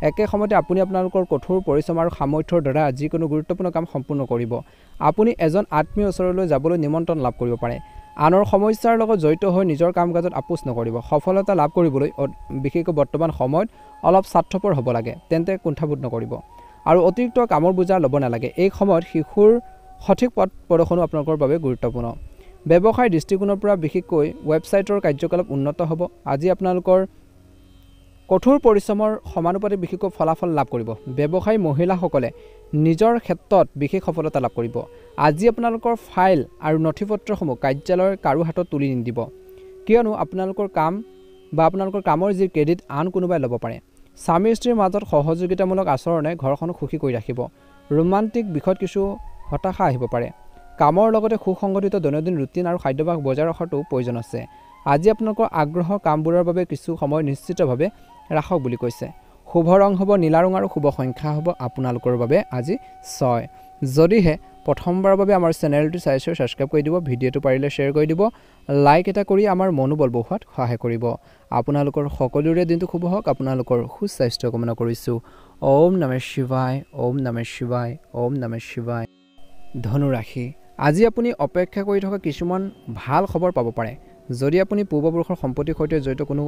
একে সময়তে আপুনি আপোনালোকৰ কঠোৰ পৰিশ্ৰম আৰু সামৰ্থ্যৰ দ্বাৰা যিকোনো গুৰুত্বপূৰ্ণ কাম সম্পূৰ্ণ কৰিব। আপুনি এজন আত্মীয় ওচৰলৈ যাবলৈ নিমন্ত্ৰণ লাভ কৰিব পাৰে। আনৰ সমস্যাৰ লগত জড়িত হৈ নিজৰ কাম কাজত আপোচ নকৰিব। সফলতা লাভ কৰিবলৈ বিশেষকৈ বৰ্তমান সময়ত অলপ স্বাৰ্থপৰ হ'ব লাগে, তেন্তে কুণ্ঠাবোধ নকৰিব। আৰু অতিৰিক্ত কামৰ বোজা ল'ব নালাগে। এই সময়ত শিশুৰ সঠিক পথ প্ৰদৰ্শনো আপোনালোকৰ বাবে গুৰুত্বপূৰ্ণ। ব্যৱসায়ৰ দৃষ্টিকোণৰ পৰা বিশেষকৈ ৱেবছাইটৰ কাৰ্যকলাপ উন্নত হ'ব। আজি আপোনালোকৰ কঠোৰ পৰিশ্ৰমৰ সমানুপাতিক বিশেষকৈ ফলাফল লাভ কৰিব। ব্যৱসায়ী মহিলাসকলে নিজৰ ক্ষেত্ৰত বিশেষ সফলতা লাভ কৰিব। আজি আপোনালোকৰ ফাইল আৰু নথিপত্ৰসমূহ কাৰ্যালয়ৰ কাৰো হাতত তুলি নিদিব, কিয়নো আপোনালোকৰ কাম বা আপোনালোকৰ কামৰ যি ক্ৰেডিট আন কোনোবাই ল'ব পাৰে। স্বামী স্ত্ৰীৰ মাজত সহযোগিতামূলক আচৰণে ঘৰখনক সুখী কৰি ৰাখিব। ৰোমান্টিক বিষয়ত কিছু হতাশা আহিব পাৰে। কামৰ লগতে সুসংগঠিত দৈনন্দিন ৰুটিন আৰু খাদ্যাভ্যাস বজাই ৰখাটো প্ৰয়োজন আছে। আজি আপোনালোকৰ আগ্ৰহৰ কামবোৰৰ বাবে কিছু সময় নিশ্চিতভাৱে ৰাখক বুলি কৈছে। শুভ ৰং হ'ব নীলা ৰং আৰু শুভ সংখ্যা হ'ব আপোনালোকৰ বাবে আজি 6। যদিহে প্ৰথমবাৰৰ বাবে আমাৰ চেনেলটো চাইছে ছাবস্ক্ৰাইব কৰি দিব, ভিডিঅ'টো পাৰিলে শ্বেয়াৰ কৰি দিব, লাইক এটা কৰি আমাৰ মনোবল বঢ়োৱাত সহায় কৰিব। আপোনালোকৰ সকলোৰে দিনটো শুভ হওক। আপোনালোকৰ সুস্বাস্থ্য কামনা কৰিছোঁ। ওম নমঃ শিৱায়, ওম নমঃ শিৱায়, ওম নমঃ শিৱায়। ধনু ৰাশি, আজি আপুনি অপেক্ষা কৰি থকা কিছুমান ভাল খবৰ পাব পাৰে। যদি আপুনি পূৰ্বপুৰুষৰ সম্পত্তিৰ সৈতে জড়িত কোনো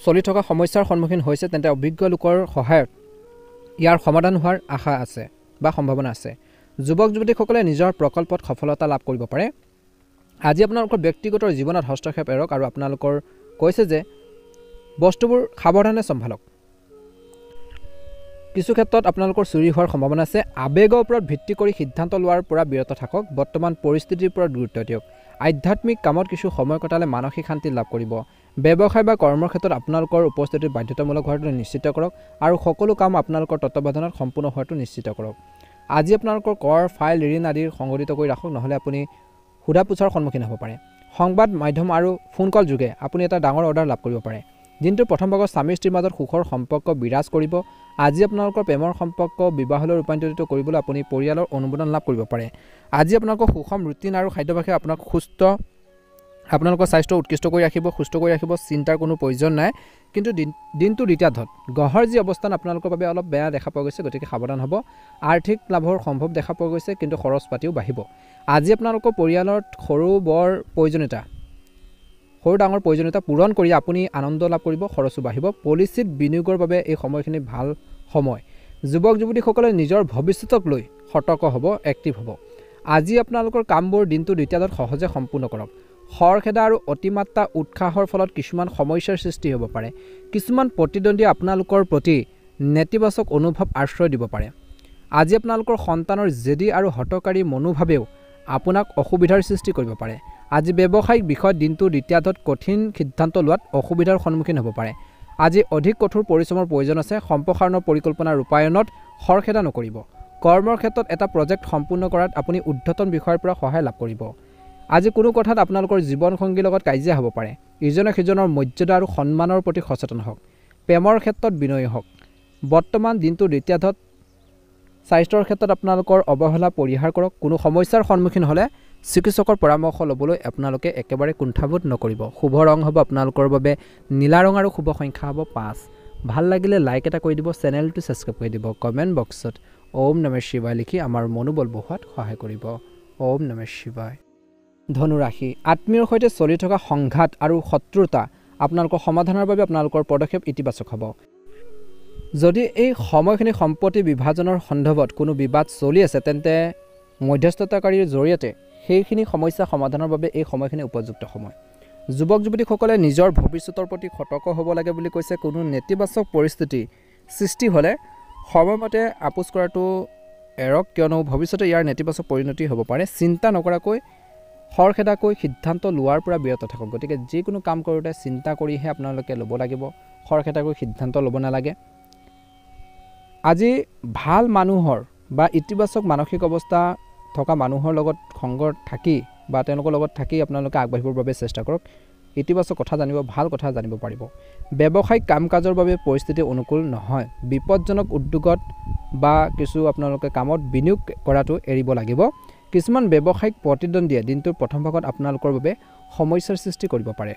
চলি থকা সমস্যাৰ সন্মুখীন হৈছে, তেন্তে অভিজ্ঞ লোকৰ সহায়ত ইয়াৰ সমাধান হোৱাৰ আশা আছে বা সম্ভাৱনা আছে। যুৱক যুৱতীসকলে নিজৰ প্ৰকল্পত সফলতা লাভ কৰিব পাৰে। আজি আপোনালোকৰ ব্যক্তিগত জীৱনত হস্তক্ষেপ এৰক আৰু আপোনালোকৰ কৈছে যে বস্তুবোৰ সাৱধানে চম্ভালক। কিছু ক্ষেত্ৰত আপোনালোকৰ চুৰি হোৱাৰ সম্ভাৱনা আছে। আৱেগৰ ওপৰত ভিত্তি কৰি সিদ্ধান্ত লোৱাৰ পৰা বিৰত থাকক। বৰ্তমান পৰিস্থিতিৰ ওপৰত গুৰুত্ব দিয়ক। আধ্যাত্মিক কামত কিছু সময় কটালে মানসিক শান্তি লাভ কৰিব। ব্যৱসায় বা কৰ্মৰ ক্ষেত্ৰত আপোনালোকৰ উপস্থিতি বাধ্যতামূলক হোৱাটো নিশ্চিত কৰক আৰু সকলো কাম আপোনালোকৰ তত্বাৱধানত সম্পূৰ্ণ হোৱাটো নিশ্চিত কৰক। আজি আপোনালোকৰ কৰ, ফাইল, ঋণ আদিৰ সংগঠিত কৰি ৰাখক, নহ'লে আপুনি সোধা পোছাৰ সন্মুখীন হ'ব পাৰে। সংবাদ মাধ্যম আৰু ফোন কল যোগে আপুনি এটা ডাঙৰ অৰ্ডাৰ লাভ কৰিব পাৰে। দিনটোৰ প্ৰথম ভাগত স্বামী স্ত্ৰীৰ মাজত সুখৰ সম্পৰ্ক বিৰাজ কৰিব। আজি আপোনালোকৰ প্ৰেমৰ সম্পৰ্ক বিবাহলৈ ৰূপান্তৰিত কৰিবলৈ আপুনি পৰিয়ালৰ অনুমোদন লাভ কৰিব পাৰে। আজি আপোনালোকৰ সুষম ৰুটিন আৰু খাদ্যাভ্যাসে আপোনালোকৰ স্বাস্থ্য উৎকৃষ্ট কৰি ৰাখিব, সুস্থ কৰি ৰাখিব। চিন্তাৰ কোনো প্ৰয়োজন নাই। কিন্তু দিনটো দ্বিতীয়াৰ্ধত গ্ৰহৰ যি অৱস্থান আপোনালোকৰ বাবে অলপ বেয়া দেখা পোৱা গৈছে, গতিকে সাৱধান হ'ব। আৰ্থিক লাভৰ সম্ভৱ দেখা পোৱা গৈছে, কিন্তু খৰচ পাতিও বাঢ়িব। আজি আপোনালোকৰ পৰিয়ালত সৰু ডাঙৰ প্ৰয়োজনীয়তা পূৰণ কৰি আপুনি আনন্দ লাভ কৰিব, খৰচো বাঢ়িব। পলিচিত বিনিয়োগৰ বাবে এই সময়খিনি ভাল সময়। যুৱক যুৱতীসকলে নিজৰ ভৱিষ্যতক লৈ সতৰ্ক হ'ব, এক্টিভ হ'ব। আজি আপোনালোকৰ কামবোৰ দিনটো দ্বিতীয়াৰ্ধত সহজে সম্পূৰ্ণ কৰক। খৰখেদা আৰু অতিমাত্ৰা উৎসাহৰ ফলত কিছুমান সমস্যাৰ সৃষ্টি হ'ব পাৰে। কিছুমান প্ৰতিদ্বন্দ্বীয়ে আপোনালোকৰ প্ৰতি নেতিবাচক অনুভৱ আশ্ৰয় দিব পাৰে। আজি আপোনালোকৰ সন্তানৰ জেদী আৰু হঠকাৰী মনোভাৱেও আপোনাক অসুবিধাৰ সৃষ্টি কৰিব পাৰে। আজি ব্যৱসায়িক বিষয়ত দিনটো দ্বিতীয়াৰ্ধত কঠিন সিদ্ধান্ত লোৱাত অসুবিধাৰ সন্মুখীন হ'ব পাৰে। আজি অধিক কঠোৰ পৰিশ্ৰমৰ প্ৰয়োজন আছে। সম্প্ৰসাৰণৰ পৰিকল্পনা ৰূপায়ণত খৰখেদা নকৰিব। কৰ্মৰ ক্ষেত্ৰত এটা প্ৰজেক্ট সম্পূৰ্ণ কৰাত আপুনি ঊৰ্ধ্বতন বিষয়ৰ পৰা সহায় লাভ কৰিব। আজি কোনো কথাত আপোনালোকৰ জীৱনসংগীৰ লগত কাজিয়া হ'ব পাৰে। ইজনে সিজনৰ মৰ্যাদা আৰু সন্মানৰ প্ৰতি সচেতন হওক। প্ৰেমৰ ক্ষেত্ৰত বিনয়ী হওক। বৰ্তমান দিনটোৰ দ্বিতীয়াৰ্ধত স্বাস্থ্যৰ ক্ষেত্ৰত আপোনালোকৰ অৱহেলা পৰিহাৰ কৰক। কোনো সমস্যাৰ সন্মুখীন হ'লে চিকিৎসকৰ পৰামৰ্শ ল'বলৈ আপোনালোকে একেবাৰে কুণ্ঠাবোধ নকৰিব। শুভ ৰং হ'ব আপোনালোকৰ বাবে নীলা ৰং আৰু শুভ সংখ্যা হ'ব 5। ভাল লাগিলে লাইক এটা কৰি দিব, চেনেলটো ছাবস্ক্ৰাইব কৰি দিব, কমেণ্ট বক্সত ওম নমঃ শিৱায় লিখি আমাৰ মনোবল বঢ়োৱাত সহায় কৰিব। ওম নমঃ শিৱায়। ধনু ৰাশি, আত্মীয়ৰ সৈতে চলি থকা সংঘাত আৰু শত্ৰুতা আপোনালোকৰ সমাধানৰ বাবে আপোনালোকৰ পদক্ষেপ ইতিবাচক হ'ব। যদি এই সময়খিনি সম্পত্তি বিভাজনৰ সন্দৰ্ভত কোনো বিবাদ চলি আছে, তেন্তে মধ্যস্থতাকাৰীৰ জৰিয়তে সেইখিনি সমস্যা সমাধানৰ বাবে এই সময়খিনি উপযুক্ত সময়। যুৱক যুৱতীসকলে নিজৰ ভৱিষ্যতৰ প্ৰতি সতৰ্ক হ'ব লাগে বুলি কৈছে। কোনো নেতিবাচক পৰিস্থিতি সৃষ্টি হ'লে সময়মতে আপোচ কৰাটো এৰক, কিয়নো ভৱিষ্যতে ইয়াৰ নেতিবাচক পৰিণতি হ'ব পাৰে। চিন্তা নকৰাকৈ খৰখেদাকৈ সিদ্ধান্ত লোৱাৰ পৰা বিৰত থাকক। গতিকে যিকোনো কাম কৰোঁতে চিন্তা কৰিহে আপোনালোকে ল'ব লাগিব, খৰখেদাকৈ সিদ্ধান্ত ল'ব নালাগে। আজি ভাল মানুহৰ বা ইতিবাচক মানসিক অৱস্থা থকা মানুহৰ লগত সংগত থাকি বা তেওঁলোকৰ লগত থাকি আপোনালোকে আগবাঢ়িবৰ বাবে চেষ্টা কৰক। ইতিবাচক কথা জানিব, ভাল কথা জানিব পাৰিব। ব্যৱসায়িক কাম কাজৰ বাবে পৰিস্থিতি অনুকূল নহয়। বিপদজনক উদ্যোগত বা কিছু আপোনালোকে কামত বিনিয়োগ কৰাটো এৰিব লাগিব। কিছুমান ব্যৱসায়িক প্ৰতিদ্বন্দ্বীয়ে দিনটোৰ প্ৰথম ভাগত আপোনালোকৰ বাবে সমস্যাৰ সৃষ্টি কৰিব পাৰে।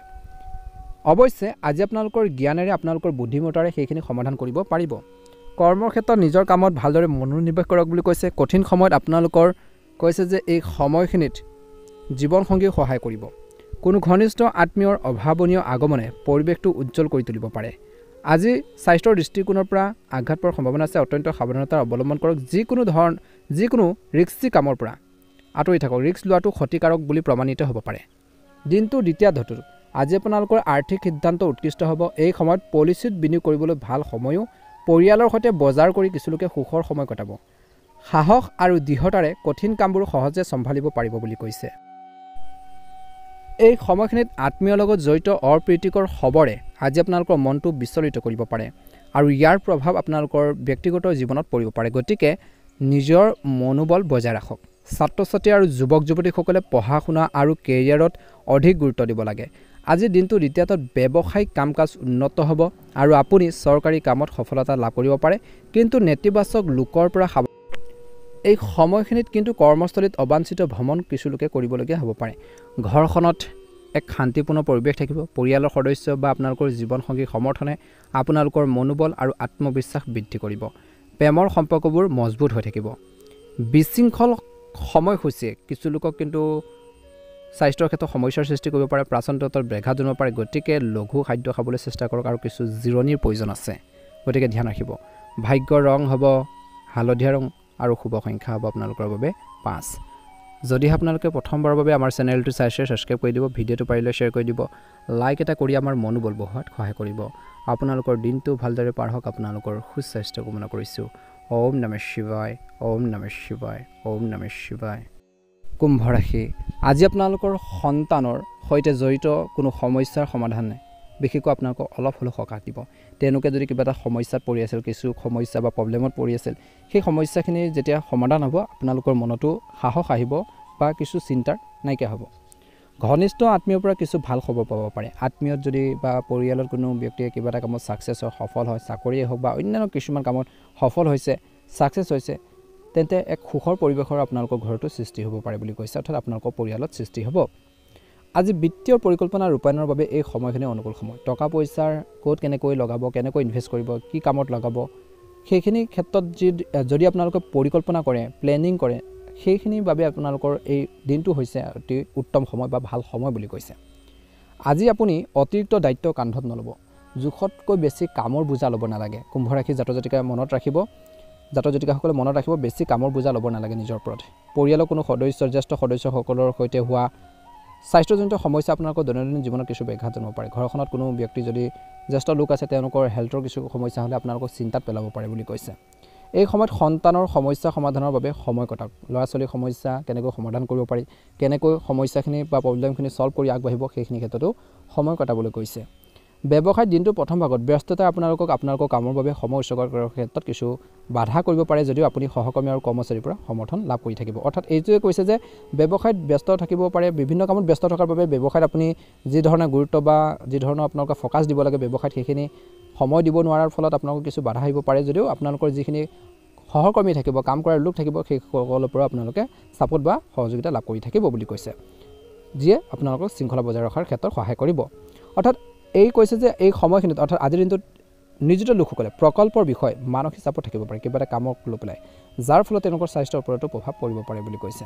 অৱশ্যে আজি আপোনালোকৰ জ্ঞানেৰে আপোনালোকৰ বুদ্ধিমত্তাৰে সেইখিনি সমাধান কৰিব পাৰিব। কৰ্মৰ ক্ষেত্ৰত নিজৰ কামত ভালদৰে মনোনিৱেশ কৰক বুলি কৈছে। কঠিন সময়ত আপোনালোকৰ কৈছে যে এই সময়খিনিত জীৱনসংগীয়ে সহায় কৰিব। কোনো ঘনিষ্ঠ আত্মীয়ৰ অভাৱনীয় আগমনে পৰিৱেশটো উজ্জ্বল কৰি তুলিব পাৰে। আজি স্বাস্থ্যৰ দৃষ্টিকোণৰ পৰা আঘাত পোৱাৰ সম্ভাৱনা আছে। অত্যন্ত সাৱধানতা অৱলম্বন কৰক। যিকোনো ৰিস্কি কামৰ পৰা আঁতৰি থাকক। ৰিস্ক লোৱাটো ক্ষতিকাৰক বুলি প্ৰমাণিত হ'ব পাৰে। দিনটোৰ দ্বিতীয়াৰ্ধটো আজি আপোনালোকৰ আৰ্থিক সিদ্ধান্ত উৎকৃষ্ট হ'ব। এই সময়ত পলিচিত বিনিয়োগ কৰিবলৈ ভাল সময়ো। পৰিয়ালৰ সৈতে বজাৰ কৰি কিছু লোকে সুখৰ সময় কটাব। সাহস আৰু দৃঢ়তাৰে কঠিন কামবোৰ সহজে চম্ভালিব পাৰিব বুলি কৈছে। এই সময়খিনিত আত্মীয়ৰ লগত জড়িত অপ্ৰীতিকৰ খবৰে আজি আপোনালোকৰ মনটো বিচলিত কৰিব পাৰে আৰু ইয়াৰ প্ৰভাৱ আপোনালোকৰ ব্যক্তিগত জীৱনত পৰিব পাৰে। গতিকে নিজৰ মনোবল বজাই ৰাখক। ছাত্ৰ-ছাত্ৰী আৰু যুৱক যুৱতীসকলে পঢ়া শুনা আৰু কেৰিয়াৰত অধিক গুৰুত্ব দিব লাগে। আজিৰ দিনটো দ্বিতীয়ত ব্যৱসায়িক কাম কাজ উন্নত হ'ব আৰু আপুনি চৰকাৰী কামত সফলতা লাভ কৰিব পাৰে, কিন্তু নেতিবাচক লোকৰ পৰা এই সময়খিনিত কিন্তু কৰ্মস্থলীত অবাঞ্ছিত ভ্ৰমণ কিছু লোকে কৰিবলগীয়া হ'ব পাৰে। ঘৰখনত এক শান্তিপূৰ্ণ পৰিৱেশ থাকিব। পৰিয়ালৰ সদস্য বা আপোনালোকৰ জীৱনসংগীৰ সমৰ্থনে আপোনালোকৰ মনোবল আৰু আত্মবিশ্বাস বৃদ্ধি কৰিব। প্ৰেমৰ সম্পৰ্কবোৰ মজবুত হৈ থাকিব। বিশৃংখল সময়সূচীয়ে কিছু লোকক কিন্তু স্বাস্থ্যৰ ক্ষেত্ৰত সমস্যাৰ সৃষ্টি কৰিব পাৰে, প্ৰাচন্ততৰ ব্যাঘাত জন্মাব পাৰে। গতিকে লঘু খাদ্য খাবলৈ চেষ্টা কৰক আৰু কিছু জিৰণিৰ প্ৰয়োজন আছে, গতিকে ধ্যান ৰাখিব। ভাগ্যৰ ৰং হ'ব হালধীয়া ৰং আৰু শুভ সংখ্যা হ'ব আপোনালোকৰ বাবে 5। যদি আপোনালোকে প্ৰথমবাৰৰ বাবে আমাৰ চেনেলটো চাইছে, ছাবস্ক্ৰাইব কৰি দিব, ভিডিঅ'টো পাৰিলে শ্বেয়াৰ কৰি দিব, লাইক এটা কৰি আমাৰ মনোবল বঢ়োৱাত সহায় কৰিব। আপোনালোকৰ দিনটো ভালদৰে পাৰ হওক, আপোনালোকৰ সুস্বাস্থ্য কামনা কৰিছোঁ। ওম নমঃ শিৱায়, ওম নমঃ শিৱায়, ওম নমঃ শিৱায়। কুম্ভ ৰাশি, আজি আপোনালোকৰ সন্তানৰ সৈতে জড়িত কোনো সমস্যাৰ সমাধান নাই, বিশেষকৈ আপোনালোকক অলপ হ'লেও সকাহ দিব। তেওঁলোকে যদি কিবা এটা সমস্যাত পৰি আছিল, কিছু সমস্যা বা প্ৰব্লেমত পৰি আছিল, সেই সমস্যাখিনি যেতিয়া সমাধান হ'ব আপোনালোকৰ মনতো সাহস আহিব বা কিছু চিন্তাৰ নাইকিয়া হ'ব। ঘনিষ্ঠ আত্মীয়ৰ পৰা কিছু ভাল খবৰ পাব পাৰে। আত্মীয়ত যদি বা পৰিয়ালত কোনো ব্যক্তিয়ে কিবা এটা কামত ছাকচেছ হয়, সফল হয়, চাকৰিয়ে হওক বা অন্যান্য কিছুমান কামত সফল হৈছে, ছাকচেছ হৈছে, তেন্তে এক সুখৰ পৰিৱেশৰ আপোনালোকৰ ঘৰতো সৃষ্টি হ'ব পাৰে বুলি কৈছে, অৰ্থাৎ আপোনালোকৰ পৰিয়ালত সৃষ্টি হ'ব। আজি বিত্তীয় পৰিকল্পনা ৰূপায়ণৰ বাবে এই সময়খিনি অনুকূল সময়। টকা পইচাৰ ক'ত কেনেকৈ লগাব, কেনেকৈ ইনভেষ্ট কৰিব, কি কামত লগাব, সেইখিনি ক্ষেত্ৰত যদি আপোনালোকে পৰিকল্পনা কৰে, প্লেনিং কৰে, সেইখিনিৰ বাবে আপোনালোকৰ এই দিনটো হৈছে অতি উত্তম সময় বা ভাল সময় বুলি কৈছে। আজি আপুনি অতিৰিক্ত দায়িত্ব কান্ধত নল'ব। জোখতকৈ বেছি কামৰ বোজা ল'ব নালাগে। কুম্ভ ৰাশি জাতক জাতিকাসকলে মনত ৰাখিব, বেছি কামৰ বোজা ল'ব নালাগে নিজৰ ওপৰত। পৰিয়ালৰ কোনো সদস্য, জ্যেষ্ঠ সদস্যসকলৰ সৈতে হোৱা স্বাস্থ্যজনিত সমস্যা আপোনালোকৰ দৈনন্দিন জীৱনত কিছু ব্যাঘাত জন্মাব পাৰে। ঘৰখনত কোনো ব্যক্তি যদি জ্যেষ্ঠ লোক আছে, তেওঁলোকৰ হেল্থৰ কিছু সমস্যা হ'লে আপোনালোকক চিন্তাত পেলাব পাৰে বুলি কৈছে। এই সময়ত সন্তানৰ সমস্যা সমাধানৰ বাবে সময় কটাওক। ল'ৰা ছোৱালীৰ সমস্যা কেনেকৈ সমাধান কৰিব পাৰি, কেনেকৈ সমস্যাখিনি বা প্ৰব্লেমখিনি ছল্ভ কৰি আগবাঢ়িব, সেইখিনি ক্ষেত্ৰতো সময় কটাবলৈ কৈছে। ব্যৱসায়ত দিনটোৰ প্ৰথম ভাগত ব্যস্ততাই আপোনালোকৰ কামৰ বাবে সময় উৎসৰ্গ কৰাৰ ক্ষেত্ৰত কিছু বাধা কৰিব পাৰে, যদিও আপুনি সহকৰ্মী আৰু কৰ্মচাৰীৰ পৰা সমৰ্থন লাভ কৰি থাকিব। অৰ্থাৎ এইটোৱে কৈছে যে ব্যৱসায়ত ব্যস্ত থাকিব পাৰে, বিভিন্ন কামত ব্যস্ত থকাৰ বাবে ব্যৱসায়ত আপুনি যি ধৰণে গুৰুত্ব বা যি ধৰণৰ আপোনালোকে ফ'কাছ দিব লাগে ব্যৱসায়ত, সেইখিনি সময় দিব নোৱাৰাৰ ফলত আপোনালোকৰ কিছু বাধা আহিব পাৰে, যদিও আপোনালোকৰ যিখিনি সহকৰ্মী থাকিব, কাম কৰাৰ লোক থাকিব, সেইসকলৰ পৰা আপোনালোকে ছাপোৰ্ট বা সহযোগিতা লাভ কৰি থাকিব বুলি কৈছে, যিয়ে আপোনালোকক শৃংখলা বজাই ৰখাৰ ক্ষেত্ৰত সহায় কৰিব। অৰ্থাৎ এই কৈছে যে এই সময়খিনিত, অৰ্থাৎ আজিৰ দিনটোত নিয়োজিত লোকসকলে প্ৰকল্পৰ বিষয়ে মানসিক চাপত থাকিব পাৰে, কিবা এটা কামক লৈ পেলাই, যাৰ ফলত তেওঁলোকৰ স্বাস্থ্যৰ ওপৰতো প্ৰভাৱ পৰিব পাৰে বুলি কৈছে।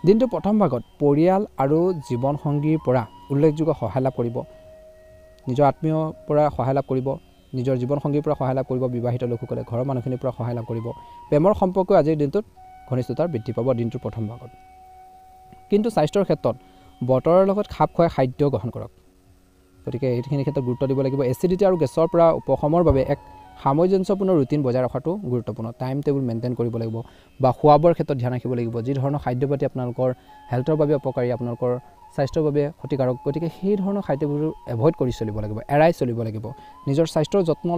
দিনটোৰ প্ৰথম ভাগত পৰিয়াল আৰু জীৱনসংগীৰ পৰা উল্লেখযোগ্য সহায় লাভ কৰিব। নিজৰ আত্মীয়ৰ পৰা সহায় লাভ কৰিব, নিজৰ জীৱনসংগীৰ পৰা সহায় লাভ কৰিব। বিবাহিত লোকসকলে ঘৰৰ মানুহখিনিৰ পৰা সহায় লাভ কৰিব। প্ৰেমৰ সম্পৰ্ক আজিৰ দিনটোত ঘনিষ্ঠতা বৃদ্ধি পাব দিনটোৰ প্ৰথম ভাগত। কিন্তু স্বাস্থ্যৰ ক্ষেত্ৰত বতৰৰ লগত খাপ খোৱা খাদ্য গ্ৰহণ কৰক। গতিকে এইখিনি ক্ষেত্ৰত গুৰুত্ব দিব লাগিব। এচিডিটি আৰু গেছৰ পৰা উপশমৰ বাবে এক সামঞ্জস্যপূৰ্ণ ৰুটিন বজাই ৰখাটো গুৰুত্বপূৰ্ণ। টাইম টেবুল মেইনটেইন কৰিব লাগিব বা খোৱা বোৱাৰ ক্ষেত্ৰত ধ্যান ৰাখিব লাগিব। যি ধৰণৰ খাদ্যপাতি আপোনালোকৰ হেল্থৰ বাবে অপকাৰী, আপোনালোকৰ স্বাস্থ্যৰ বাবে ক্ষতিকাৰক, গতিকে সেই ধৰণৰ খাদ্যবোৰ এভইড কৰি চলিব লাগিব, এৰাই চলিব লাগিব। নিজৰ স্বাস্থ্যৰ যত্ন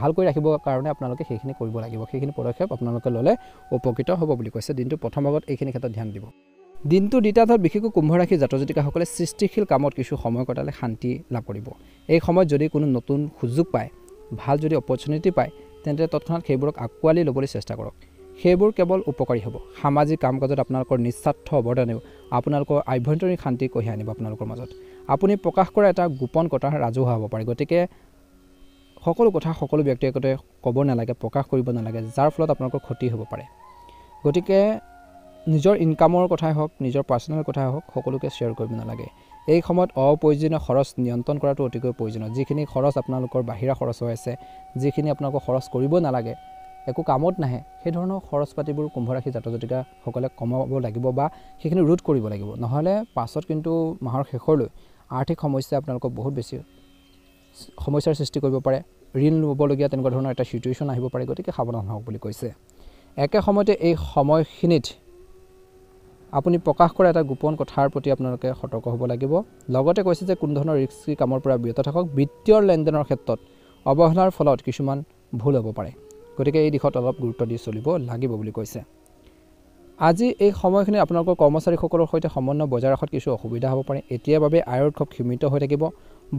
ভালকৈ ৰাখিবৰ কাৰণে আপোনালোকে সেইখিনি কৰিব লাগিব। সেইখিনি পদক্ষেপ আপোনালোকে ল'লে উপকৃত হ'ব বুলি কৈছে। দিনটোৰ প্ৰথম ভাগত এইখিনি ক্ষেত্ৰত ধ্যান দিব। দিনটো দ্বিতীয়াত বিশেষকৈ কুম্ভ ৰাশিৰ জাতক জাতিকাসকলে সৃষ্টিশীল কামত কিছু সময় কটালে শান্তি লাভ কৰিব। এই সময়ত যদি কোনো নতুন সুযোগ পায়, ভাল যদি অপৰচুনিটি পায়, তেন্তে তৎক্ষণাৎ সেইবোৰক আঁকোৱালি ল'বলৈ চেষ্টা কৰক। সেইবোৰ কেৱল উপকাৰী হ'ব। সামাজিক কাম কাজত আপোনালোকৰ নিস্বাৰ্থ অৱদানেও আপোনালোকৰ আভ্যন্তৰীণ শান্তি কঢ়িয়াই আনিব আপোনালোকৰ মাজত। আপুনি প্ৰকাশ কৰা এটা গোপন কথা ৰাজহুৱা হ'ব পাৰে, গতিকে সকলো কথা সকলো ব্যক্তিগতে ক'ব নালাগে, প্ৰকাশ কৰিব নালাগে, যাৰ ফলত আপোনালোকৰ ক্ষতি হ'ব পাৰে। গতিকে নিজৰ ইনকামৰ কথাই হওক, নিজৰ পাৰ্চনেল কথাই হওক, সকলোকে শ্বেয়াৰ কৰিব নালাগে। এই সময়ত অপ্ৰয়োজনীয় খৰচ নিয়ন্ত্ৰণ কৰাটো অতিকৈ প্ৰয়োজনীয়। যিখিনি খৰচ আপোনালোকৰ বাহিৰা খৰচ হৈ আছে, যিখিনি আপোনালোকৰ খৰচ কৰিব নালাগে, একো কামত নাহে, সেই ধৰণৰ খৰচ পাতিবোৰ কুম্ভ ৰাশি জাতক জাতিকাসকলে কমাব লাগিব বা সেইখিনি ৰোধ কৰিব লাগিব। নহ'লে পাছত কিন্তু মাহৰ শেষৰলৈ আৰ্থিক সমস্যাই আপোনালোকক বহুত বেছি সমস্যাৰ সৃষ্টি কৰিব পাৰে। ঋণ ল'বলগীয়া তেনেকুৱা ধৰণৰ এটা সিচুৱেশ্যন আহিব পাৰে, গতিকে সাৱধান হওক বুলি কৈছে। একে সময়তে এই সময়খিনিত আপুনি প্ৰকাশ কৰা এটা গোপন কথাৰ প্ৰতি আপোনালোকে সতৰ্ক হ'ব লাগিব। লগতে কৈছে যে কোনো ধৰণৰ ৰিস্কি কামৰ পৰা বিৰত থাকক। বিত্তীয় লেনদেনৰ ক্ষেত্ৰত অৱহেলাৰ ফলত কিছুমান ভুল হ'ব পাৰে, গতিকে এই দিশত অলপ গুৰুত্ব দি চলিব লাগিব বুলি কৈছে। আজি এই সময়খিনিত আপোনালোকৰ কৰ্মচাৰীসকলৰ সৈতে সমন্বয় বজাই ৰখাত কিছু অসুবিধা হ'ব পাৰে। এতিয়াৰ বাবে আয়ৰ উৎস সীমিত হৈ থাকিব।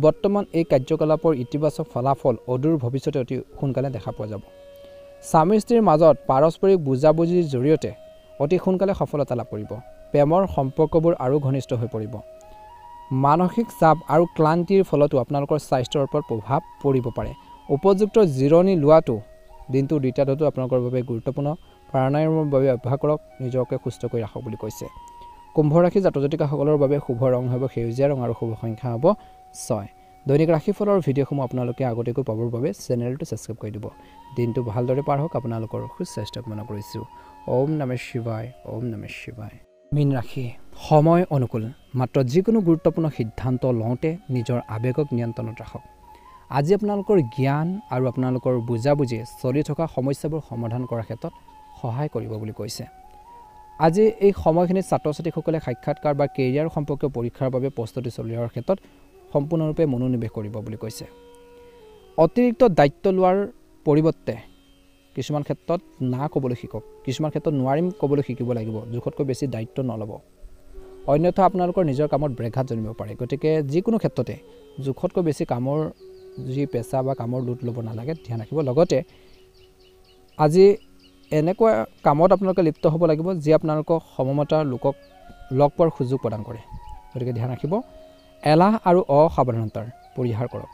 বৰ্তমান এই কাৰ্যকলাপৰ ইতিবাচক ফলাফল অদূৰ ভৱিষ্যতে অতি সোনকালে দেখা পোৱা যাব। স্বামী স্ত্ৰীৰ মাজত পাৰস্পৰিক বুজাবুজিৰ জৰিয়তে অতি সোনকালে সফলতা লাভ কৰিব। প্ৰেমৰ সম্পৰ্কবোৰ আৰু ঘনিষ্ঠ হৈ পৰিব। মানসিক চাপ আৰু ক্লান্তিৰ ফলতো আপোনালোকৰ স্বাস্থ্যৰ ওপৰত প্ৰভাৱ পৰিব পাৰে। উপযুক্ত জিৰণি লোৱাটো দিনটোৰ দ্বিতীয়াৰ্ধটো আপোনালোকৰ বাবে গুৰুত্বপূৰ্ণ। প্ৰাণায়ামৰ বাবে অভ্যাস কৰক, নিজকে সুস্থ কৰি ৰাখক বুলি কৈছে। কুম্ভ ৰাশি জাতক জাতিকাসকলৰ বাবে শুভ ৰং হ'ব সেউজীয়া ৰং আৰু শুভ সংখ্যা হ'ব 6। দৈনিক ৰাশিফলৰ ভিডিঅ'সমূহ আপোনালোকে আগতীয়াকৈ পাবৰ বাবে চেনেলটো ছাবস্ক্ৰাইব কৰি দিব। দিনটো ভালদৰে পাৰ হওক, আপোনালোকৰ সুস্বাস্থ্য কামনা কৰিছোঁ। ওম নমঃ শিৱায়, ওম নমঃ শিৱায়। মীন ৰাশি, সময় অনুকূল। মাত্ৰ যিকোনো গুৰুত্বপূৰ্ণ সিদ্ধান্ত লওঁতে নিজৰ আৱেগক নিয়ন্ত্ৰণত ৰাখক। আজি আপোনালোকৰ জ্ঞান আৰু আপোনালোকৰ বুজাবুজিয়ে চলি থকা সমস্যাবোৰ সমাধান কৰাৰ ক্ষেত্ৰত সহায় কৰিব বুলি কৈছে। আজি এই সময়খিনিত ছাত্ৰ ছাত্ৰীসকলে সাক্ষাৎকাৰ বা কেৰিয়াৰ সম্পৰ্কীয় পৰীক্ষাৰ বাবে প্ৰস্তুতি চলোৱাৰ ক্ষেত্ৰত সম্পূৰ্ণৰূপে মনোনিৱেশ কৰিব বুলি কৈছে। অতিৰিক্ত দায়িত্ব লোৱাৰ পৰিৱৰ্তে কিছুমান ক্ষেত্ৰত না ক'বলৈ শিকক। কিছুমান ক্ষেত্ৰত নোৱাৰিম ক'বলৈ শিকিব লাগিব। জোখতকৈ বেছি দায়িত্ব নল'ব, অন্যথা আপোনালোকৰ নিজৰ কামত ব্যাঘাত জন্মিব পাৰে। গতিকে যিকোনো ক্ষেত্ৰতে জোখতকৈ বেছি কামৰ যি পেচা বা কামৰ লোড ল'ব নালাগে, ধ্যান ৰাখিব। লগতে আজি এনেকুৱা কামত আপোনালোকে লিপ্ত হ'ব লাগিব যি আপোনালোকক সমমতাৰ লোকক লগ পোৱাৰ সুযোগ প্ৰদান কৰে, গতিকে ধ্যান ৰাখিব। এলাহ আৰু অসাৱধানতাৰ পৰিহাৰ কৰক।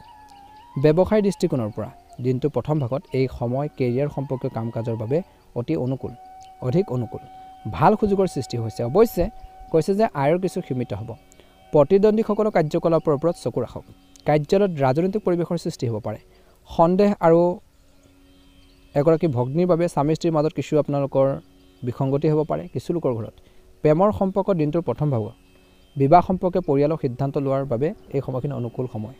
ব্যৱসায়ৰ দৃষ্টিকোণৰ পৰা দিনটোৰ প্ৰথম ভাগত এই সময় কেৰিয়াৰ সম্পৰ্কীয় কাম কাজৰ বাবে অতি অনুকূল, অধিক অনুকূল। ভাল সুযোগৰ সৃষ্টি হৈছে। অৱশ্যে কৈছে যে আয়ৰ কিছু সীমিত হ'ব। প্ৰতিদ্বন্দ্বীসকলৰ কাৰ্যকলাপৰ ওপৰত চকু ৰাখক। কাৰ্যালয়ত ৰাজনৈতিক পৰিৱেশৰ সৃষ্টি হ'ব পাৰে। সন্দেহ আৰু এগৰাকী ভগ্নীৰ বাবে স্বামী স্ত্ৰীৰ মাজত কিছু আপোনালোকৰ বিসংগতি হ'ব পাৰে কিছু লোকৰ ঘৰত। প্ৰেমৰ সম্পৰ্ক দিনটোৰ প্ৰথম ভাগত বিবাহ সম্পৰ্কে পৰিয়ালৰ সিদ্ধান্ত লোৱাৰ বাবে এই সময়খিনি অনুকূল সময়।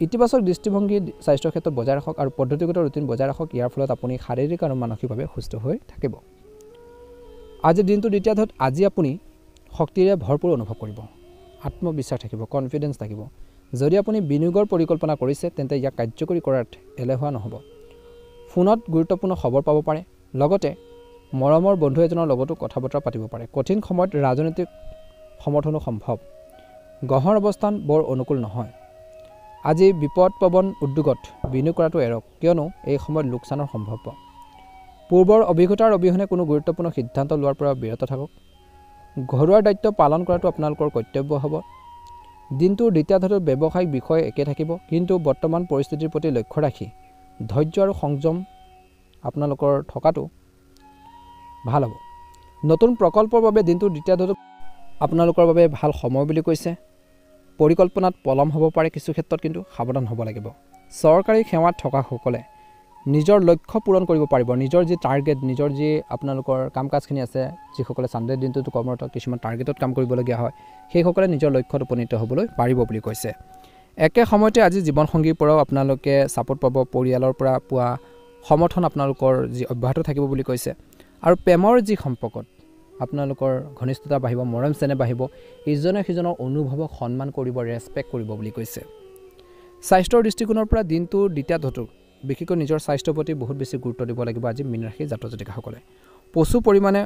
ইতিবাচক দৃষ্টিভংগী স্বাস্থ্যৰ ক্ষেত্ৰত বজাই ৰাখক আৰু পদ্ধতিগত ৰুটিন বজাই ৰাখক। ইয়াৰ ফলত আপুনি শাৰীৰিক আৰু মানসিকভাৱে সুস্থ হৈ থাকিব। আজি দিনটোৰ দ্বিতীয়াৰ্ধত আজি আপুনি শক্তিৰে ভৰপূৰ অনুভৱ কৰিব। আত্মবিশ্বাস থাকিব, কনফিডেন্স থাকিব। যদি আপুনি বিনিয়োগৰ পৰিকল্পনা কৰিছে তেন্তে ইয়াক কাৰ্যকৰী কৰাত এলেহুৱা নহ'ব। ফোনত গুৰুত্বপূৰ্ণ খবৰ পাব পাৰে। লগতে মৰমৰ বন্ধু এজনৰ লগতো কথা বতৰা পাতিব পাৰে। কঠিন সময়ত ৰাজনৈতিক সমৰ্থনো সম্ভৱ। গ্ৰহৰ অৱস্থান বৰ অনুকূল নহয়। আজি বিপদপ্ৰৱণ উদ্যোগত বিনিয়োগ কৰাটো এৰক, কিয়নো এই সময়ত লোকচানৰ সম্ভৱ। পূৰ্বৰ অভিজ্ঞতাৰ অবিহনে কোনো গুৰুত্বপূৰ্ণ সিদ্ধান্ত লোৱাৰ পৰা বিৰত থাকক। ঘৰুৱা দায়িত্ব পালন কৰাটো আপোনালোকৰ কৰ্তব্য হ'ব। দিনটোৰ দ্বিতীয়াৰ্ধটোত ব্যৱসায়িক বিষয় একে থাকিব, কিন্তু বৰ্তমান পৰিস্থিতিৰ প্ৰতি লক্ষ্য ৰাখি ধৈৰ্য আৰু সংযম আপোনালোকৰ থকাটো ভাল হ'ব। নতুন প্ৰকল্পৰ বাবে দিনটোৰ দ্বিতীয়াৰ্ধটো আপোনালোকৰ বাবে ভাল সময় বুলি কৈছে। পৰিকল্পনাত পলম হ'ব পাৰে কিছু ক্ষেত্ৰত, কিন্তু সাৱধান হ'ব লাগিব। চৰকাৰী সেৱাত থকাসকলে নিজৰ লক্ষ্য পূৰণ কৰিব পাৰিব। নিজৰ যি টাৰ্গেট, নিজৰ যি আপোনালোকৰ কাম কাজখিনি আছে, যিসকলে চানডে দিনটোতো কৰ্মৰত কিছুমান টাৰ্গেটত কাম কৰিবলগীয়া হয়, সেইসকলে নিজৰ লক্ষ্যত উপনীত হ'বলৈ পাৰিব বুলি কৈছে। একে সময়তে আজি জীৱনসংগীৰ পৰাও আপোনালোকে ছাপোৰ্ট পাব। পৰিয়ালৰ পৰা পোৱা সমৰ্থন আপোনালোকৰ যি অব্যাহত থাকিব বুলি কৈছে। আৰু প্ৰেমৰ যি সম্পৰ্কত আপোনালোকৰ ঘনিষ্ঠতা বাঢ়িব, মৰম চেনেহ বাঢ়িব। ইজনে সিজনৰ অনুভৱক সন্মান কৰিব, ৰেচপেক্ট কৰিব বুলি কৈছে। স্বাস্থ্যৰ দৃষ্টিকোণৰ পৰা দিনটোৰ দ্বিতীয়াৰ্ধটো বিশেষকৈ নিজৰ স্বাস্থ্যৰ প্ৰতি বহুত বেছি গুৰুত্ব দিব লাগিব আজি মীন ৰাশি জাতক জাতিকাসকলে। প্ৰচুৰ পৰিমাণে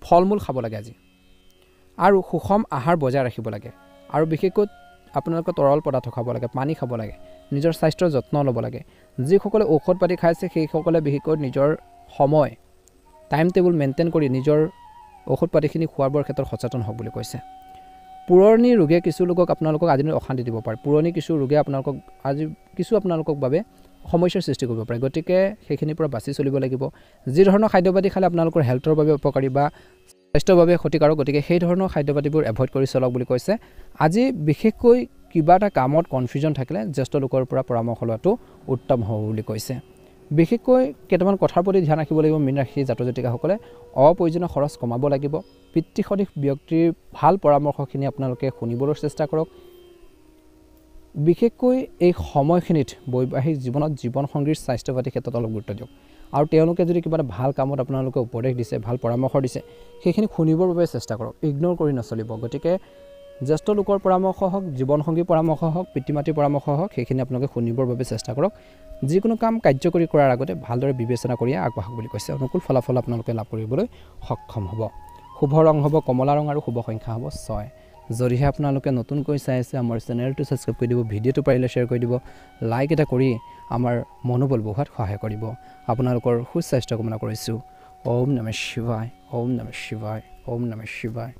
ফল মূল খাব লাগে আজি, আৰু সুষম আহাৰ বজাই ৰাখিব লাগে। আৰু বিশেষকৈ আপোনালোকে তৰল পদাৰ্থ খাব লাগে, পানী খাব লাগে, নিজৰ স্বাস্থ্যৰ যত্ন ল'ব লাগে। যিসকলে ঔষধ পাতি খাইছে সেইসকলে বিশেষকৈ নিজৰ সময় টাইম টেবুল মেইনটেইন কৰি নিজৰ ঔষধ পাতিখিনি খোৱাৰ বৰ ক্ষেত্ৰত সচেতন হওক বুলি কৈছে। পুৰণি ৰোগে কিছু লোকক আপোনালোকক আজি অশান্তি দিব পাৰে। পুৰণি কিছু ৰোগে আপোনালোকক আজি আপোনালোকক বাবে সমস্যাৰ সৃষ্টি কৰিব পাৰে। গতিকে সেইখিনিৰ পৰা বাছি চলিব লাগিব। যি ধৰণৰ খাদ্যপাতি খালে আপোনালোকৰ হেল্থৰ বাবে উপকাৰী বা স্বাস্থ্যৰ বাবে ক্ষতিকাৰক, গতিকে সেই ধৰণৰ খাদ্যপাতিবোৰ এভইড কৰি চলক বুলি কৈছে। আজি বিশেষকৈ কিবা এটা কামত কনফিউজন থাকিলে জ্যেষ্ঠ লোকৰ পৰা পৰামৰ্শ লোৱাটো উত্তম হ'ব বুলি কৈছে। বিশেষকৈ কেইটামান কথাৰ প্ৰতি ধ্যান ৰাখিব লাগিব মীন ৰাশি জাতক জাতিকাসকলে। অপ্ৰয়োজনীয় খৰচ কমাব লাগিব। পিতৃসদৃশ ব্যক্তিৰ ভাল পৰামৰ্শখিনি আপোনালোকে শুনিবলৈ চেষ্টা কৰক। বিশেষকৈ এই সময়খিনিত বৈবাহিক জীৱনত জীৱনসংগীৰ স্বাস্থ্য পাতি ক্ষেত্ৰত অলপ গুৰুত্ব দিয়ক আৰু তেওঁলোকে যদি কিবা এটা ভাল কামত আপোনালোকে উপদেশ দিছে ভাল পৰামৰ্শ দিছে সেইখিনি শুনিবৰ বাবে চেষ্টা কৰক ইগনোৰ কৰি নচলিব গতিকে জ্যেষ্ঠ লোকৰ পৰামৰ্শ হওক জীৱনসংগীৰ পৰামৰ্শ হওক পিতৃ মাতৃৰ পৰামৰ্শ হওক সেইখিনি আপোনালোকে শুনিবৰ বাবে চেষ্টা কৰক যিকোনো কাম কাৰ্যকৰী কৰাৰ আগতে ভালদৰে বিবেচনা কৰি আগবাঢ়ক বুলি কৈছে অনুকূল ফলাফল আপোনালোকে লাভ কৰিবলৈ সক্ষম হ'ব শুভ ৰং হ'ব কমলা ৰং আৰু শুভ সংখ্যা হ'ব 6 যদিহে আপোনালোকে নতুনকৈ চাই আছে আমাৰ চেনেলটো ছাবস্ক্ৰাইব কৰি দিব ভিডিঅ'টো পাৰিলে শ্বেয়াৰ কৰি দিব লাইক এটা কৰি আমাৰ মনোবল বঢ়োৱাত সহায় কৰিব আপোনালোকৰ সুস্বাস্থ্য কামনা কৰিছোঁ ওম নমঃ শিৱায় ওম নমঃ শিৱায় ওম নমঃ শিৱায়